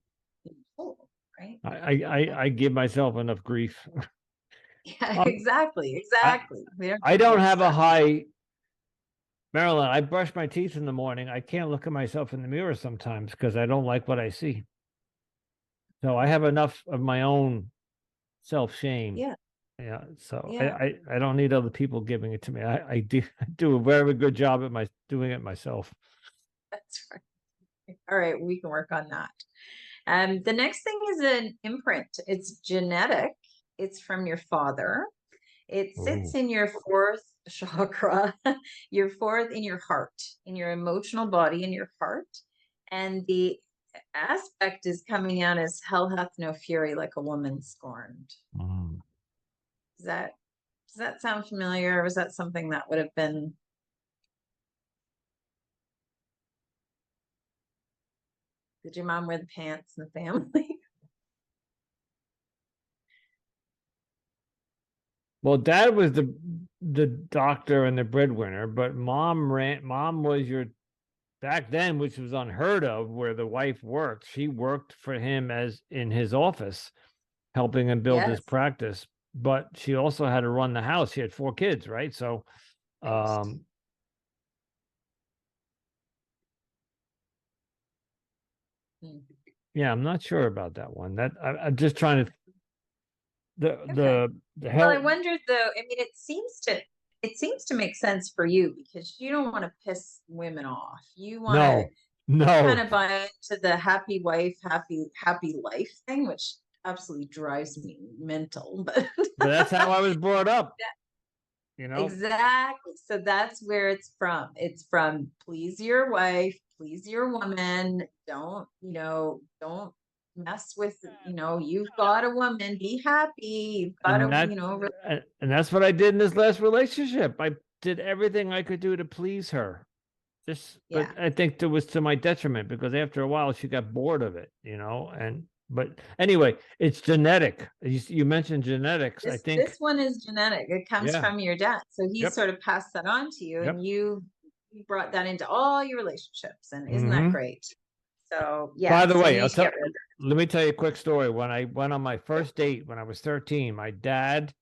soul, right? I give myself enough grief. Yeah, Um, exactly, I exactly. We don't I need don't more have a stuff. high Marilyn. I brush my teeth in the morning. I can't look at myself in the mirror sometimes because I don't like what I see. So I have enough of my own self shame. Yeah, Yeah. So yeah. I don't need other people giving it to me. I do I do a very good job at my doing it myself. That's right. All right, we can work on that. The next thing is an imprint. It's genetic. It's from your father. It sits Ooh. in your fourth chakra, your fourth in your heart, in your emotional body, in your heart. And the aspect is coming out as hell hath no fury, like a woman scorned. Mm. Does that does that sound familiar? Or was that something that would have been, did your mom wear the pants in the family? Well, dad was the doctor and the breadwinner, but mom was your back then, which was unheard of, where the wife worked. She worked for him as in his office, helping him build his Yes. practice. But she also had to run the house. She had four kids, right? So, Right. um, Hmm. yeah, I'm not sure about that one. I'm just trying to Okay. the Well, I help. wonder though, I mean, it seems to make sense for you because you don't want to piss women off. No, You kind no, of buy into the happy wife, happy life thing, which absolutely drives me mental. But but that's how I was brought up. You know, exactly. So that's where it's from. It's from please your wife, please your woman. Don't mess with, you've got a woman, be happy. You've got and a, that and that's what I did in this last relationship. I did everything I could do to please her. But yeah. I think it was to my detriment because after a while she got bored of it, and but anyway, it's genetic. You mentioned genetics. I This think, one is genetic. It comes yeah, from your dad. So he yep, sort of passed that on to you, and yep. you brought that into all your relationships. And isn't that Hmm. great? So yeah, By the so we way, need to get rid of it. let me tell you a quick story. When I went on my first date when I was 13, my dad,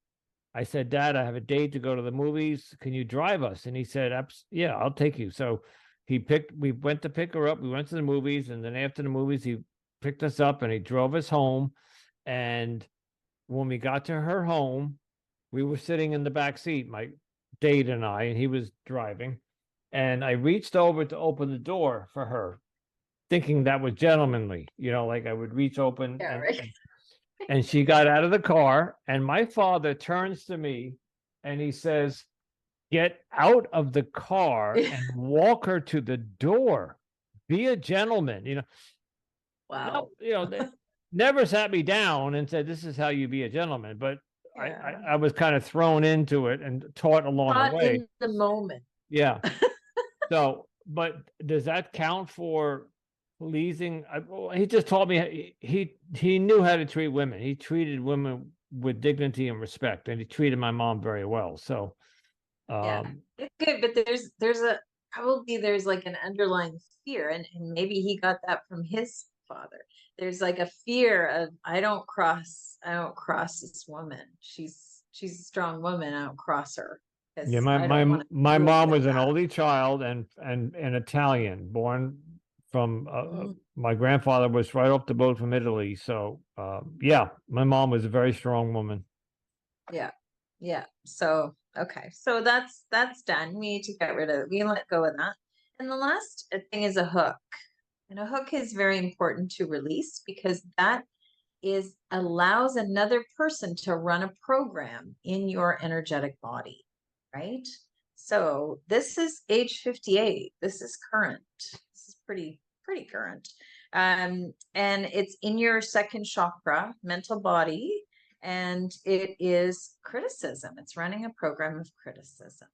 I said, Dad, I have a date to go to the movies. Can you drive us? And he said, yeah, I'll take you. So we went to pick her up. We went to the movies. And then after the movies, he picked us up and he drove us home. And when we got to her home, we were sitting in the back seat, my date and I, and he was driving. And I reached over to open the door for her, thinking that was gentlemanly, like I would reach open Yeah, right. and she got out of the car. And my father turns to me and he says, get out of the car and walk her to the door. Be a gentleman. Wow. They never sat me down and said, this is how you be a gentleman. But Yeah. I was kind of thrown into it and taught along the way. In the moment. Yeah. So, but does that count for pleasing? He just taught me he knew how to treat women. He treated women with dignity and respect, and he treated my mom very well. So, Yeah, it's good, but there's like an underlying fear, and maybe he got that from his father. There's like a fear of I don't cross this woman. She's a strong woman. I don't cross her yeah, because my I don't want to my deal mom with was an that. only child and Italian, born from my grandfather was right off the boat from Italy. So, yeah, my mom was a very strong woman. Yeah, yeah. So okay, so that's done. We need to get rid of. We let go of that. And the last thing is a hook. And a hook is very important to release because that is allows another person to run a program in your energetic body, right? So this is age 58. This is current. This is pretty current. And it's in your second chakra, mental body, and it is criticism. It's running a program of criticism.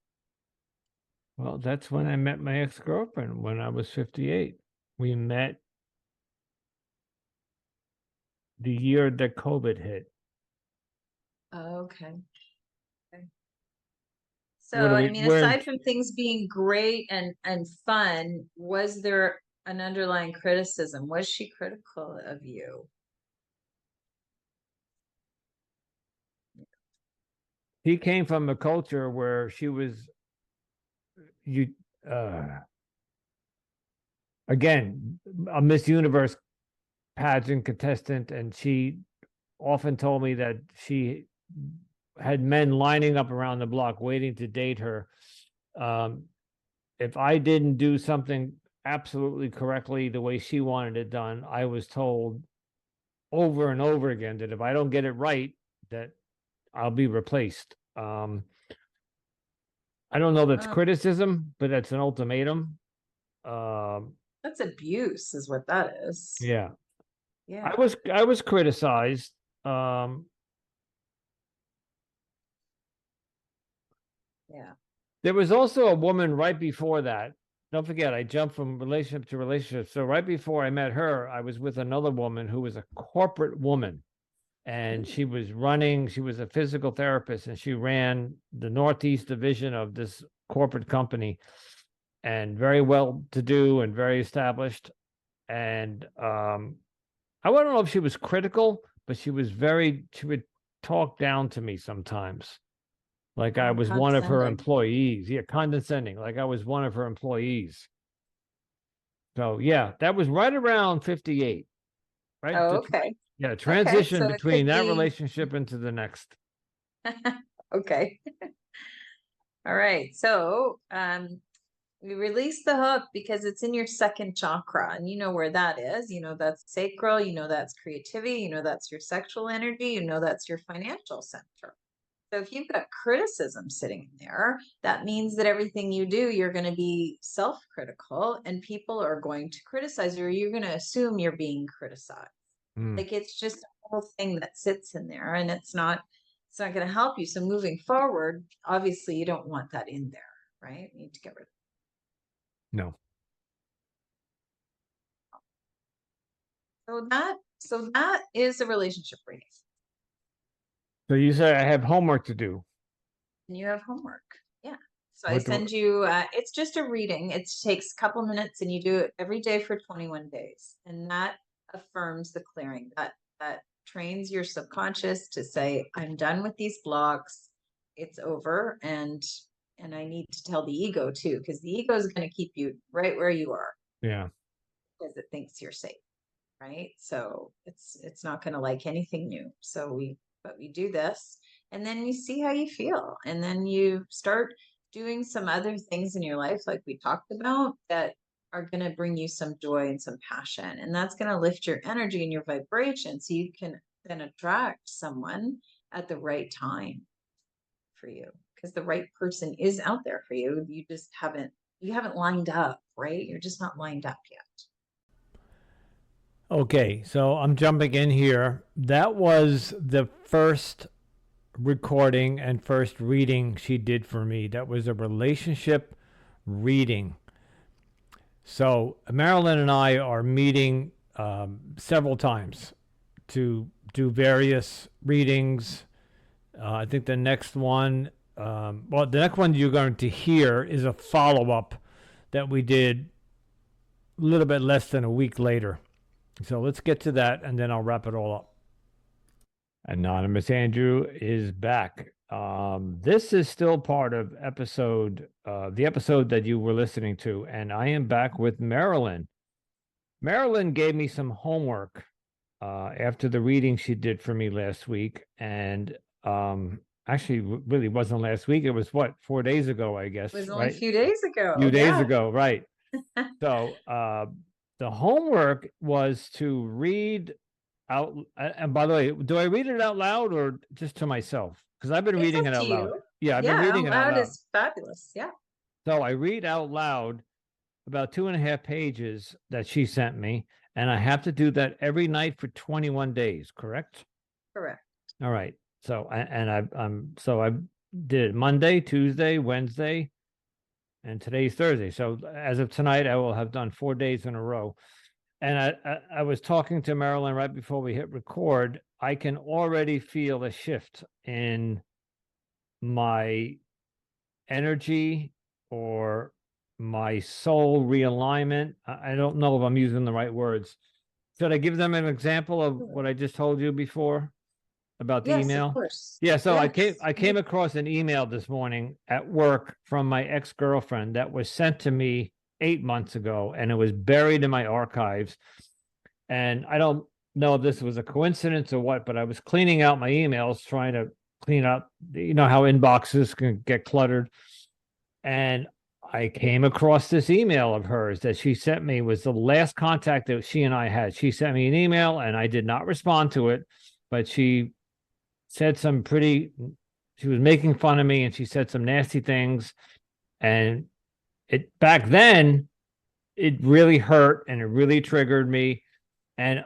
Well, that's when I met my ex-girlfriend when I was 58. We met the year that COVID hit. Okay. Okay. What So, do I we mean, we're in, aside from things being great and fun, was there an underlying criticism? Was she critical of you? he came from a culture where she was you uh again a Miss Universe pageant contestant, and she often told me that she had men lining up around the block waiting to date her. Um, if I didn't do something absolutely correctly the way she wanted it done, I was told over and over again that if I don't get it right, that I'll be replaced. I don't know that's Oh, criticism, but that's an ultimatum. Um, that's abuse, is what that is. yeah, Yeah. I was criticized. Um, Yeah. there was also a woman right before that. Don't forget, I jumped from relationship to relationship. So right before I met her, I was with another woman who was a corporate woman, and she was running. She was a physical therapist, and she ran the Northeast division of this corporate company, and very well to do and very established. And I don't know if she was critical, but she would talk down to me sometimes, like I was one of her Condescending. employees. Yeah, condescending, like I was one of her employees. So yeah, that was right around 58, right? Oh, okay. Yeah, Okay. transition So it between could that be relationship into the next. okay. All right. So we release the hook because it's in your second chakra, and you know where that is. You know that's sacral, you know that's creativity, you know that's your sexual energy, you know that's your financial center. So if you've got criticism sitting in there, that means that everything you do, you're going to be self-critical and people are going to criticize you, or you're going to assume you're being criticized. Mm, Like it's just a whole thing that sits in there and it's not going to help you. So moving forward, obviously you don't want that in there, right? You need to get rid of no. it. So that is a relationship reading. So you say I have homework to do. And you have homework. Yeah. So I What do send you, it's just a reading. It takes a couple minutes and you do it every day for 21 days. And that affirms the clearing. That trains your subconscious to say, I'm done with these blocks. It's over. And I need to tell the ego too, because the ego is going to keep you right where you are. Yeah. Because it thinks you're safe. Right. So it's not going to like anything new. So we do this, and then you see how you feel. And then you start doing some other things in your life, like we talked about, that are going to bring you some joy and some passion. And that's going to lift your energy and your vibration. So you can then attract someone at the right time for you, because the right person is out there for you. You haven't lined up, right? You're just not lined up yet. Okay, so I'm jumping in here. That was the first recording and first reading she did for me. That was a relationship reading. So Marilyn and I are meeting several times to do various readings. I think the next one, the next one you're going to hear is a follow-up that we did a little bit less than a week later. So let's get to that, and then I'll wrap it all up. Anonymous Andrew is back. This is still part of the episode that you were listening to, and I am back with Marilyn. Marilyn gave me some homework after the reading she did for me last week, and actually really wasn't last week. It was 4 days ago, I guess. It was only a few days ago. A few days ago, right. So the homework was to read out, and by the way, do I read it out loud or just to myself? Because I've been reading it out loud. Yeah, I've been reading it out loud. Is fabulous. Yeah. So I read out loud about 2.5 pages that she sent me, and I have to do that every night for 21 days, correct? Correct. All right. So I did it Monday, Tuesday, Wednesday, and today's Thursday. So as of tonight, I will have done 4 days in a row. And I was talking to Marilyn right before we hit record. I can already feel a shift in my energy or my soul realignment. I don't know if I'm using the right words. Should I give them an example of what I just told you before about the email? Of course. Yeah, so yes. I came across an email this morning at work from my ex-girlfriend that was sent to me 8 months ago, and it was buried in my archives. And I don't know if this was a coincidence or what, but I was cleaning out my emails, trying to clean up, you know how inboxes can get cluttered. And I came across this email of hers that she sent me. Was the last contact that she and I had. She sent me an email and I did not respond to it, but she said she was making fun of me, and she said some nasty things. And back then, it really hurt and it really triggered me. And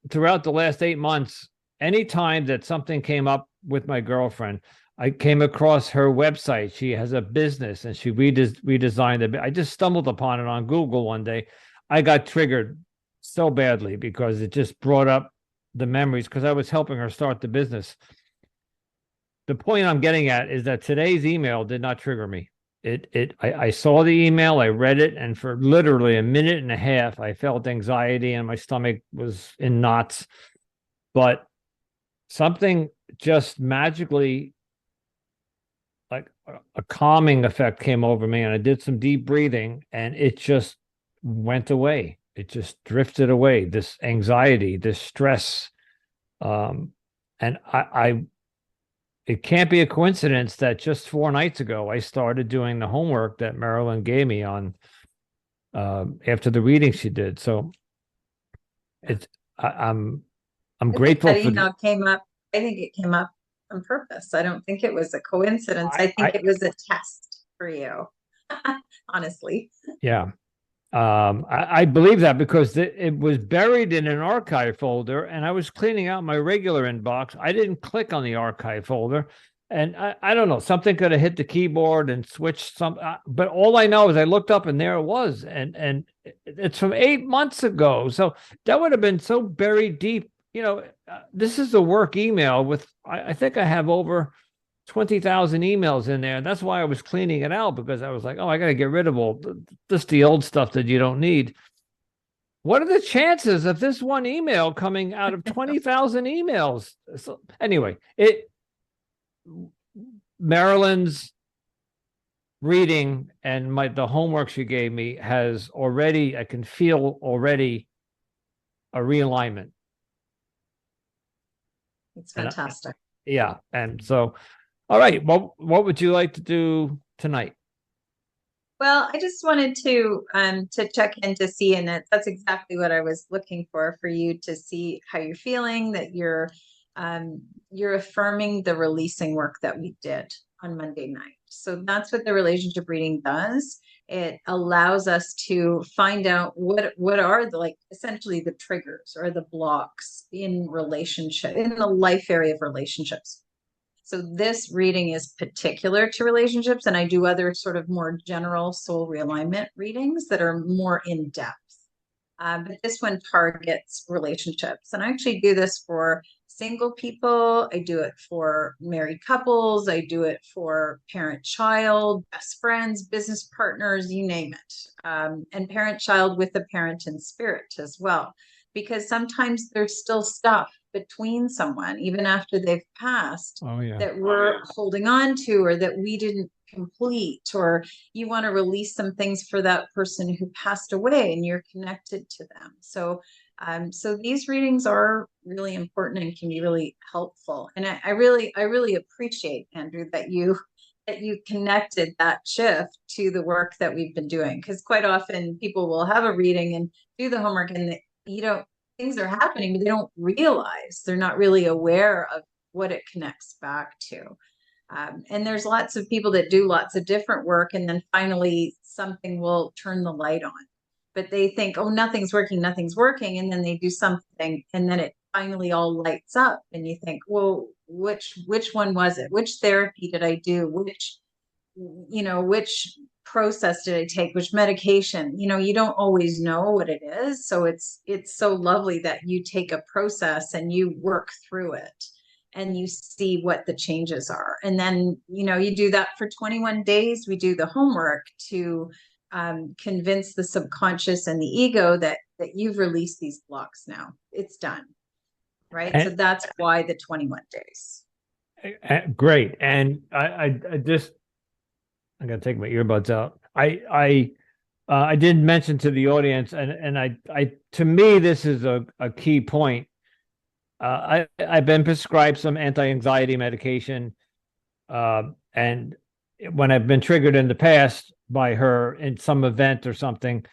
throughout the last 8 months, anytime that something came up with my girlfriend, I came across her website. She has a business and she redesigned it. I just stumbled upon it on Google one day. I got triggered so badly because it just brought up the memories, because I was helping her start the business. The point I'm getting at is that today's email did not trigger me. I saw the email, I read it, and for literally a minute and a half, I felt anxiety and my stomach was in knots. But something just magically, like a calming effect, came over me, and I did some deep breathing, and it just went away. It just drifted away, this anxiety, this stress. And it can't be a coincidence that just 4 nights ago, I started doing the homework that Marilyn gave me on after the reading she did. So I'm grateful. That email came up. I think it came up on purpose. I don't think it was a coincidence. I think it was a test for you, honestly. Yeah. I believe that because it was buried in an archive folder, and I was cleaning out my regular inbox. I didn't click on the archive folder, and I don't know, something could have hit the keyboard and switched but all I know is I looked up and there it was, and it's from 8 months ago. So that would have been so buried deep. You know, this is a work email with, I think I have over 20,000 emails in there. And that's why I was cleaning it out, because I was like, oh, I got to get rid of all the old stuff that you don't need. what are the chances of this one email coming out of 20,000 emails? So anyway, Marilyn's reading and the homework she gave me has already, I can feel already a realignment. It's fantastic. Yeah. And so, all right, what would you like to do tonight? Well, I just wanted to check in to see, and that's exactly what I was looking for you to see how you're feeling, that you're affirming the releasing work that we did on Monday night. So that's what the relationship reading does. It allows us to find out what are the, like, essentially the triggers or the blocks in relationship, in the life area of relationships. So this reading is particular to relationships, and I do other sort of more general soul realignment readings that are more in depth. But this one targets relationships, and I actually do this for single people. I do it for married couples. I do it for parent-child, best friends, business partners, you name it. And parent-child with a parent in spirit as well, because sometimes there's still stuff between someone, even after they've passed, that we're holding on to, or that we didn't complete, or you want to release some things for that person who passed away and you're connected to them. So these readings are really important and can be really helpful. And I really appreciate, Andrew, that you connected that shift to the work that we've been doing, because quite often people will have a reading and do the homework, and things are happening, but they don't realize, they're not really aware of what it connects back to. And there's lots of people that do lots of different work, and then finally something will turn the light on. But they think, oh, nothing's working. And then they do something, and then it finally all lights up. And you think, well, which one was it? Which therapy did I do? Which process did I take? Which medication? You don't always know what it is. So it's so lovely that you take a process and you work through it, and you see what the changes are. And then, you do that for 21 days. We do the homework to convince the subconscious and the ego that you've released these blocks now. It's done. Right. So that's why the 21 days. Great. And I got to take my earbuds out. I did mention to the audience, and I to me, this is a key point. I've been prescribed some anti-anxiety medication, and when I've been triggered in the past by her in some event or something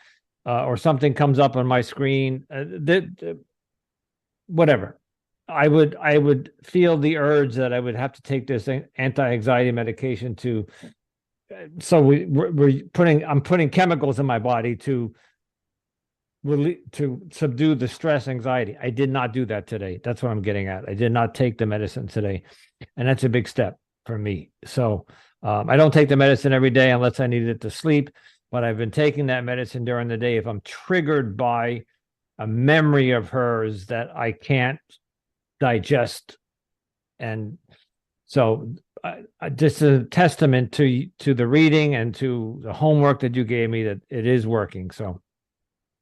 comes up on my screen, whatever, I would feel the urge that I would have to take this anti-anxiety medication to. So I'm putting chemicals in my body to subdue the stress, anxiety. I did not do that today. That's what I'm getting at. I did not take the medicine today, and that's a big step for me. So I don't take the medicine every day unless I need it to sleep, but I've been taking that medicine during the day if I'm triggered by a memory of hers that I can't digest. And so just a testament to the reading and to the homework that you gave me, that it is working. So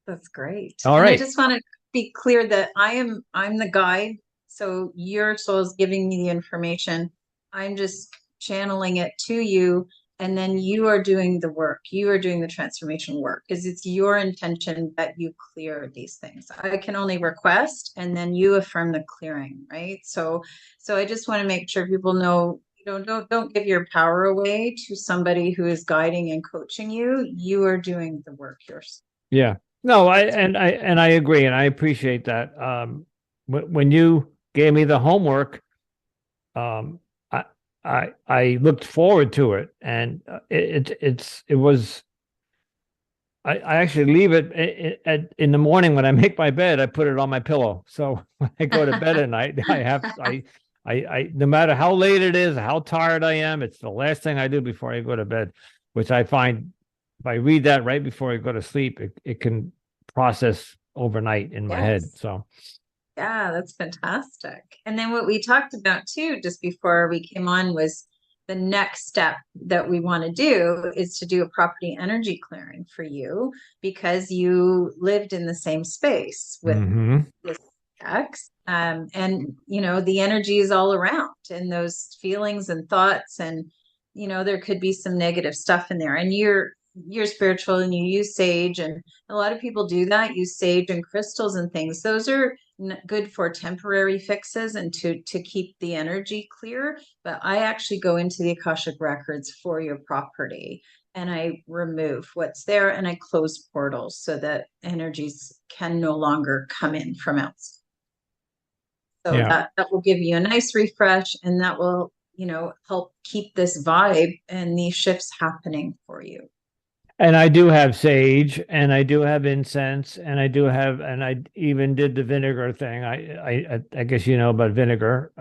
that's great. All right. I just want to be clear that I'm the guide. So your soul is giving me the information. I'm just channeling it to you. And then you are doing the work. You are doing the transformation work, because it's your intention that you clear these things. I can only request, and then you affirm the clearing, right? So I just want to make sure people know, don't give your power away to somebody who is guiding and coaching you. You are doing the work yourself. Yeah. No, I agree, and I appreciate that. When you gave me the homework, I looked forward to it, and it was. I actually leave it in the morning when I make my bed. I put it on my pillow, so when I go to bed at night, I no matter how late it is, how tired I am, it's the last thing I do before I go to bed, which I find if I read that right before I go to sleep, it can process overnight in my head. So yeah, that's fantastic. And then what we talked about too, just before we came on, was the next step that we want to do is to do a property energy clearing for you, because you lived in the same space with this ex. And, you know, the energy is all around, and those feelings and thoughts, and, you know, there could be some negative stuff in there. And you're spiritual and you use sage, and a lot of people do that, use sage and crystals and things. Those are good for temporary fixes and to keep the energy clear. But I actually go into the Akashic records for your property, and I remove what's there, and I close portals so that energies can no longer come in from outside. So that will give you a nice refresh, and that will, you know, help keep this vibe and these shifts happening for you. And I do have sage, and I do have incense, and I do have, and I even did the vinegar thing. I guess you know about vinegar.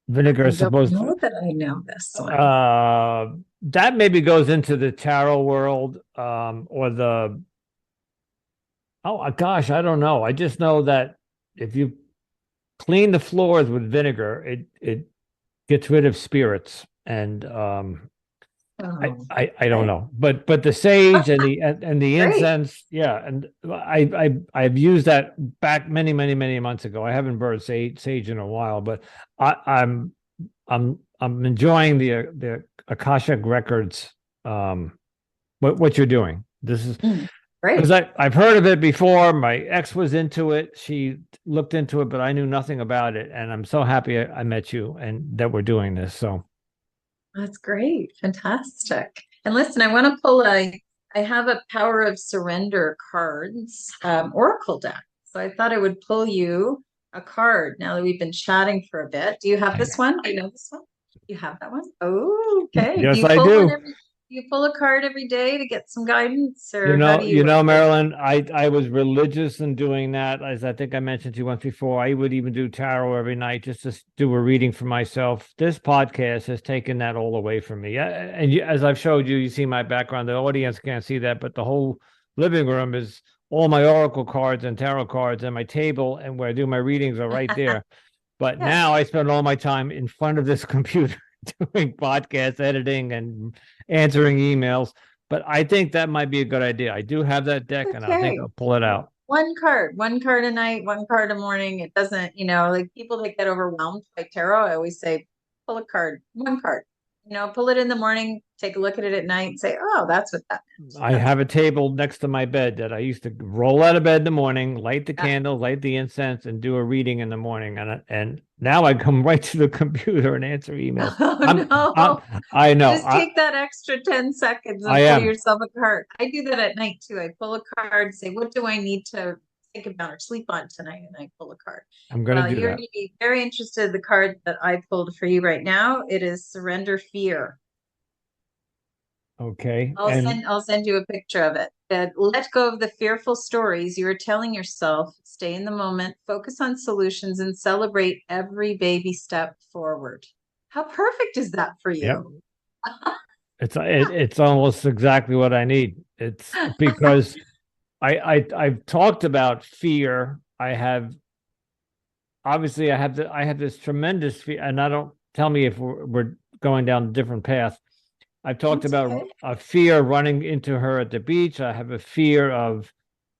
Vinegar is supposed to. That I know this one. That maybe goes into the tarot world, or the. Oh gosh, I don't know. I just know that if you clean the floors with vinegar, it gets rid of spirits, and I don't know, but the sage and the incense, yeah, and I've used that back many months ago. I haven't burned sage in a while, but I'm enjoying the Akashic Records. What you're doing? This is great, because I've heard of it before. My ex was into it; she looked into it, but I knew nothing about it, and I'm so happy I met you and that we're doing this. So. That's great. Fantastic. And listen, I want to pull I have a Power of Surrender cards, Oracle deck. So I thought I would pull you a card now that we've been chatting for a bit. Do you have this one? Do you know this one? You have that one? Oh, okay. Yes, I do. You pull a card every day to get some guidance, or you know, Marilyn, I was religious in doing that. As I think I mentioned to you once before, I would even do tarot every night just to do a reading for myself. This podcast has taken that all away from me. And as I've showed you, you see my background. The audience can't see that, but the whole living room is all my oracle cards and tarot cards, and my table and where I do my readings are right there. But now I spend all my time in front of this computer doing podcast editing and answering emails. But I think that might be a good idea. I do have that deck, and I think I'll pull it out. One card a night, one card a morning. It doesn't, you know, like people that get overwhelmed by tarot, I always say, pull a card, one card, you know, pull it in the morning, take a look at it at night and say, oh, that's what that means. I have a table next to my bed that I used to roll out of bed in the morning, light the candle, light the incense, and do a reading in the morning. And now I come right to the computer and answer emails. I know. Just take that extra 10 seconds and pull yourself a card. I do that at night too. I pull a card, say, what do I need to think about or sleep on tonight? And I pull a card. I'm going to do that. You're going to be very interested in the card that I pulled for you right now. It is Surrender Fear. Okay. I'll send you a picture of it. Let go of the fearful stories you are telling yourself. Stay in the moment, focus on solutions, and celebrate every baby step forward. How perfect is that for you? Yep. It's almost exactly what I need. It's because I've talked about fear. I have this tremendous fear, and I don't tell me if we're going down a different path. I've talked about a fear running into her at the beach. I have a fear of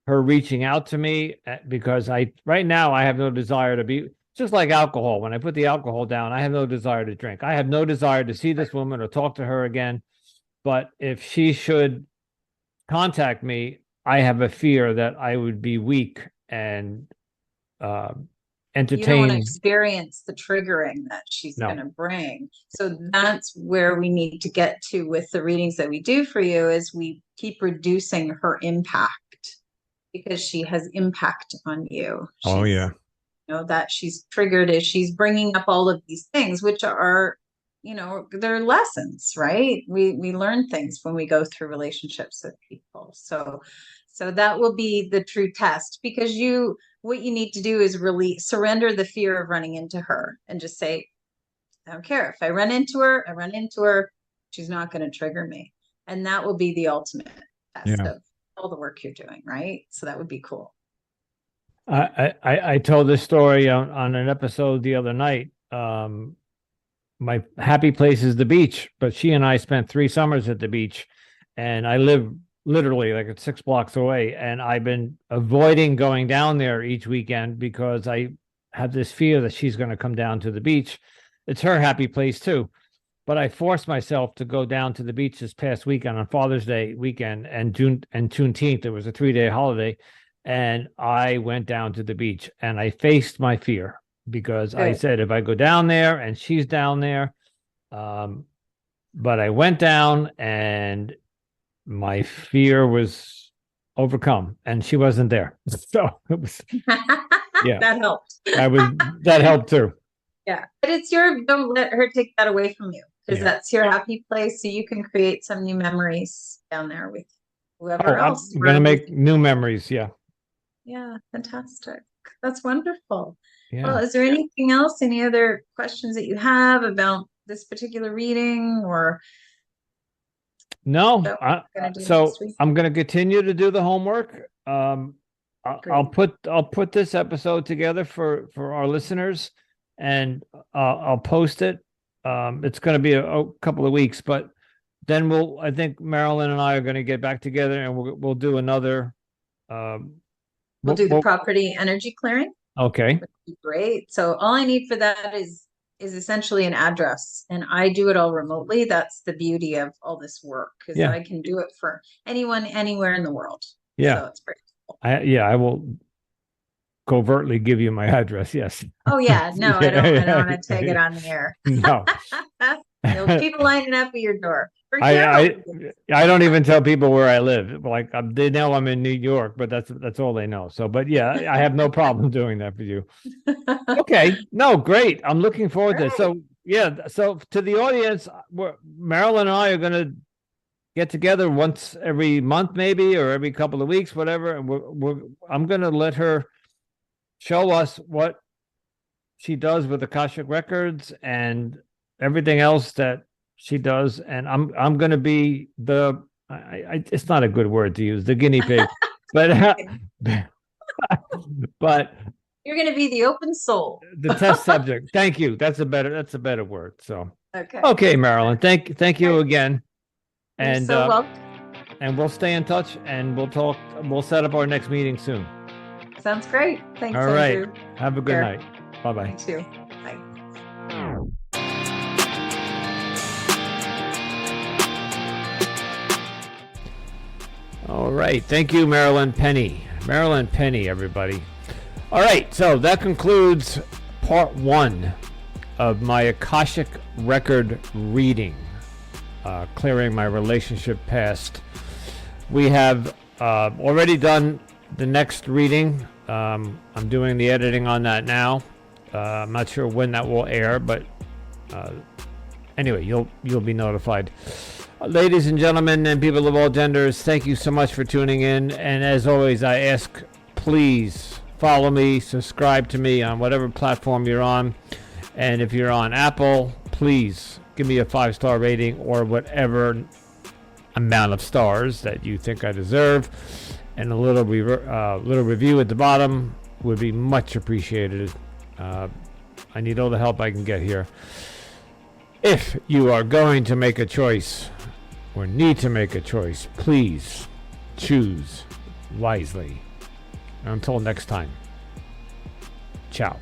her reaching out to me because right now I have no desire to be, just like alcohol. When I put the alcohol down, I have no desire to drink. I have no desire to see this woman or talk to her again. But if she should contact me, I have a fear that I would be weak and entertain. You don't want to experience the triggering that she's going to bring. So that's where we need to get to with the readings that we do for you, is we keep reducing her impact, because she has impact on you. You know, that she's triggered is she's bringing up all of these things, which are, you know, they're lessons, right? We learn things when we go through relationships with people. So that will be the true test, because what you need to do is really surrender the fear of running into her and just say, I don't care. If I run into her, she's not going to trigger me. And that will be the ultimate test of all the work you're doing, right? So that would be cool. I told this story on an episode the other night. my happy place is the beach, but she and I spent 3 summers at the beach, and I live literally like it's 6 blocks away, and I've been avoiding going down there each weekend because I have this fear that she's going to come down to the beach. It's her happy place too, but I forced myself to go down to the beach this past weekend on Father's Day weekend and Juneteenth. It was a 3-day holiday, and I went down to the beach and I faced my fear because I Good. said if I go down there and she's down there, but I went down and my fear was overcome and she wasn't there. So it was, yeah, That helped. that helped too. Yeah. But don't let her take that away from you, because that's your happy place. So you can create some new memories down there with whoever else. I'm going to make new memories. Yeah. Yeah. Fantastic. That's wonderful. Yeah. Well, is there anything else? Any other questions that you have about this particular reading or? No. So I'm going to continue to do the homework. I'll put this episode together for our listeners, and I'll post it. It's going to be a couple of weeks, but then I think Marilyn and I are going to get back together and we'll do another. We'll do the property energy clearing. Okay. Great. So all I need for that is essentially an address, and I do it all remotely. That's the beauty of all this work, because I can do it for anyone, anywhere in the world. Yeah. So it's pretty cool. I will covertly give you my address. Yes. Oh yeah. No, I don't want to take it on the air. No. People lining up at your door. I don't even tell people where I live. Like they know I'm in New York, but that's all they know. So, but yeah, I have no problem doing that for you. Okay, no, great. I'm looking forward to it. So yeah, so to the audience, Marilyn and I are going to get together once every month, maybe, or every couple of weeks, whatever. And I'm going to let her show us what she does with Akashic Records and everything else that she does, and I'm going to be it's not a good word to use, the guinea pig, but but you're going to be the open soul, the test subject. Thank you. That's a better word. So okay, Marilyn, thank you again, and and we'll stay in touch, and we'll set up our next meeting soon. Sounds great. Thanks. All right. Andrew. Have a good night. Bye-bye. You too. Bye. All right. Thank you, Marilyn Penny. Marilyn Penny, everybody. All right. So that concludes part 1 of my Akashic Record reading, clearing my relationship past. We have already done the next reading. I'm doing the editing on that now. I'm not sure when that will air, but anyway, you'll be notified. Ladies and gentlemen and people of all genders, thank you so much for tuning in. And as always, I ask, please follow me, subscribe to me on whatever platform you're on. And if you're on Apple, please give me a 5-star rating or whatever amount of stars that you think I deserve. And a little review at the bottom would be much appreciated. I need all the help I can get here. If you are going to make a choice or need to make a choice, please choose wisely. Until next time, ciao.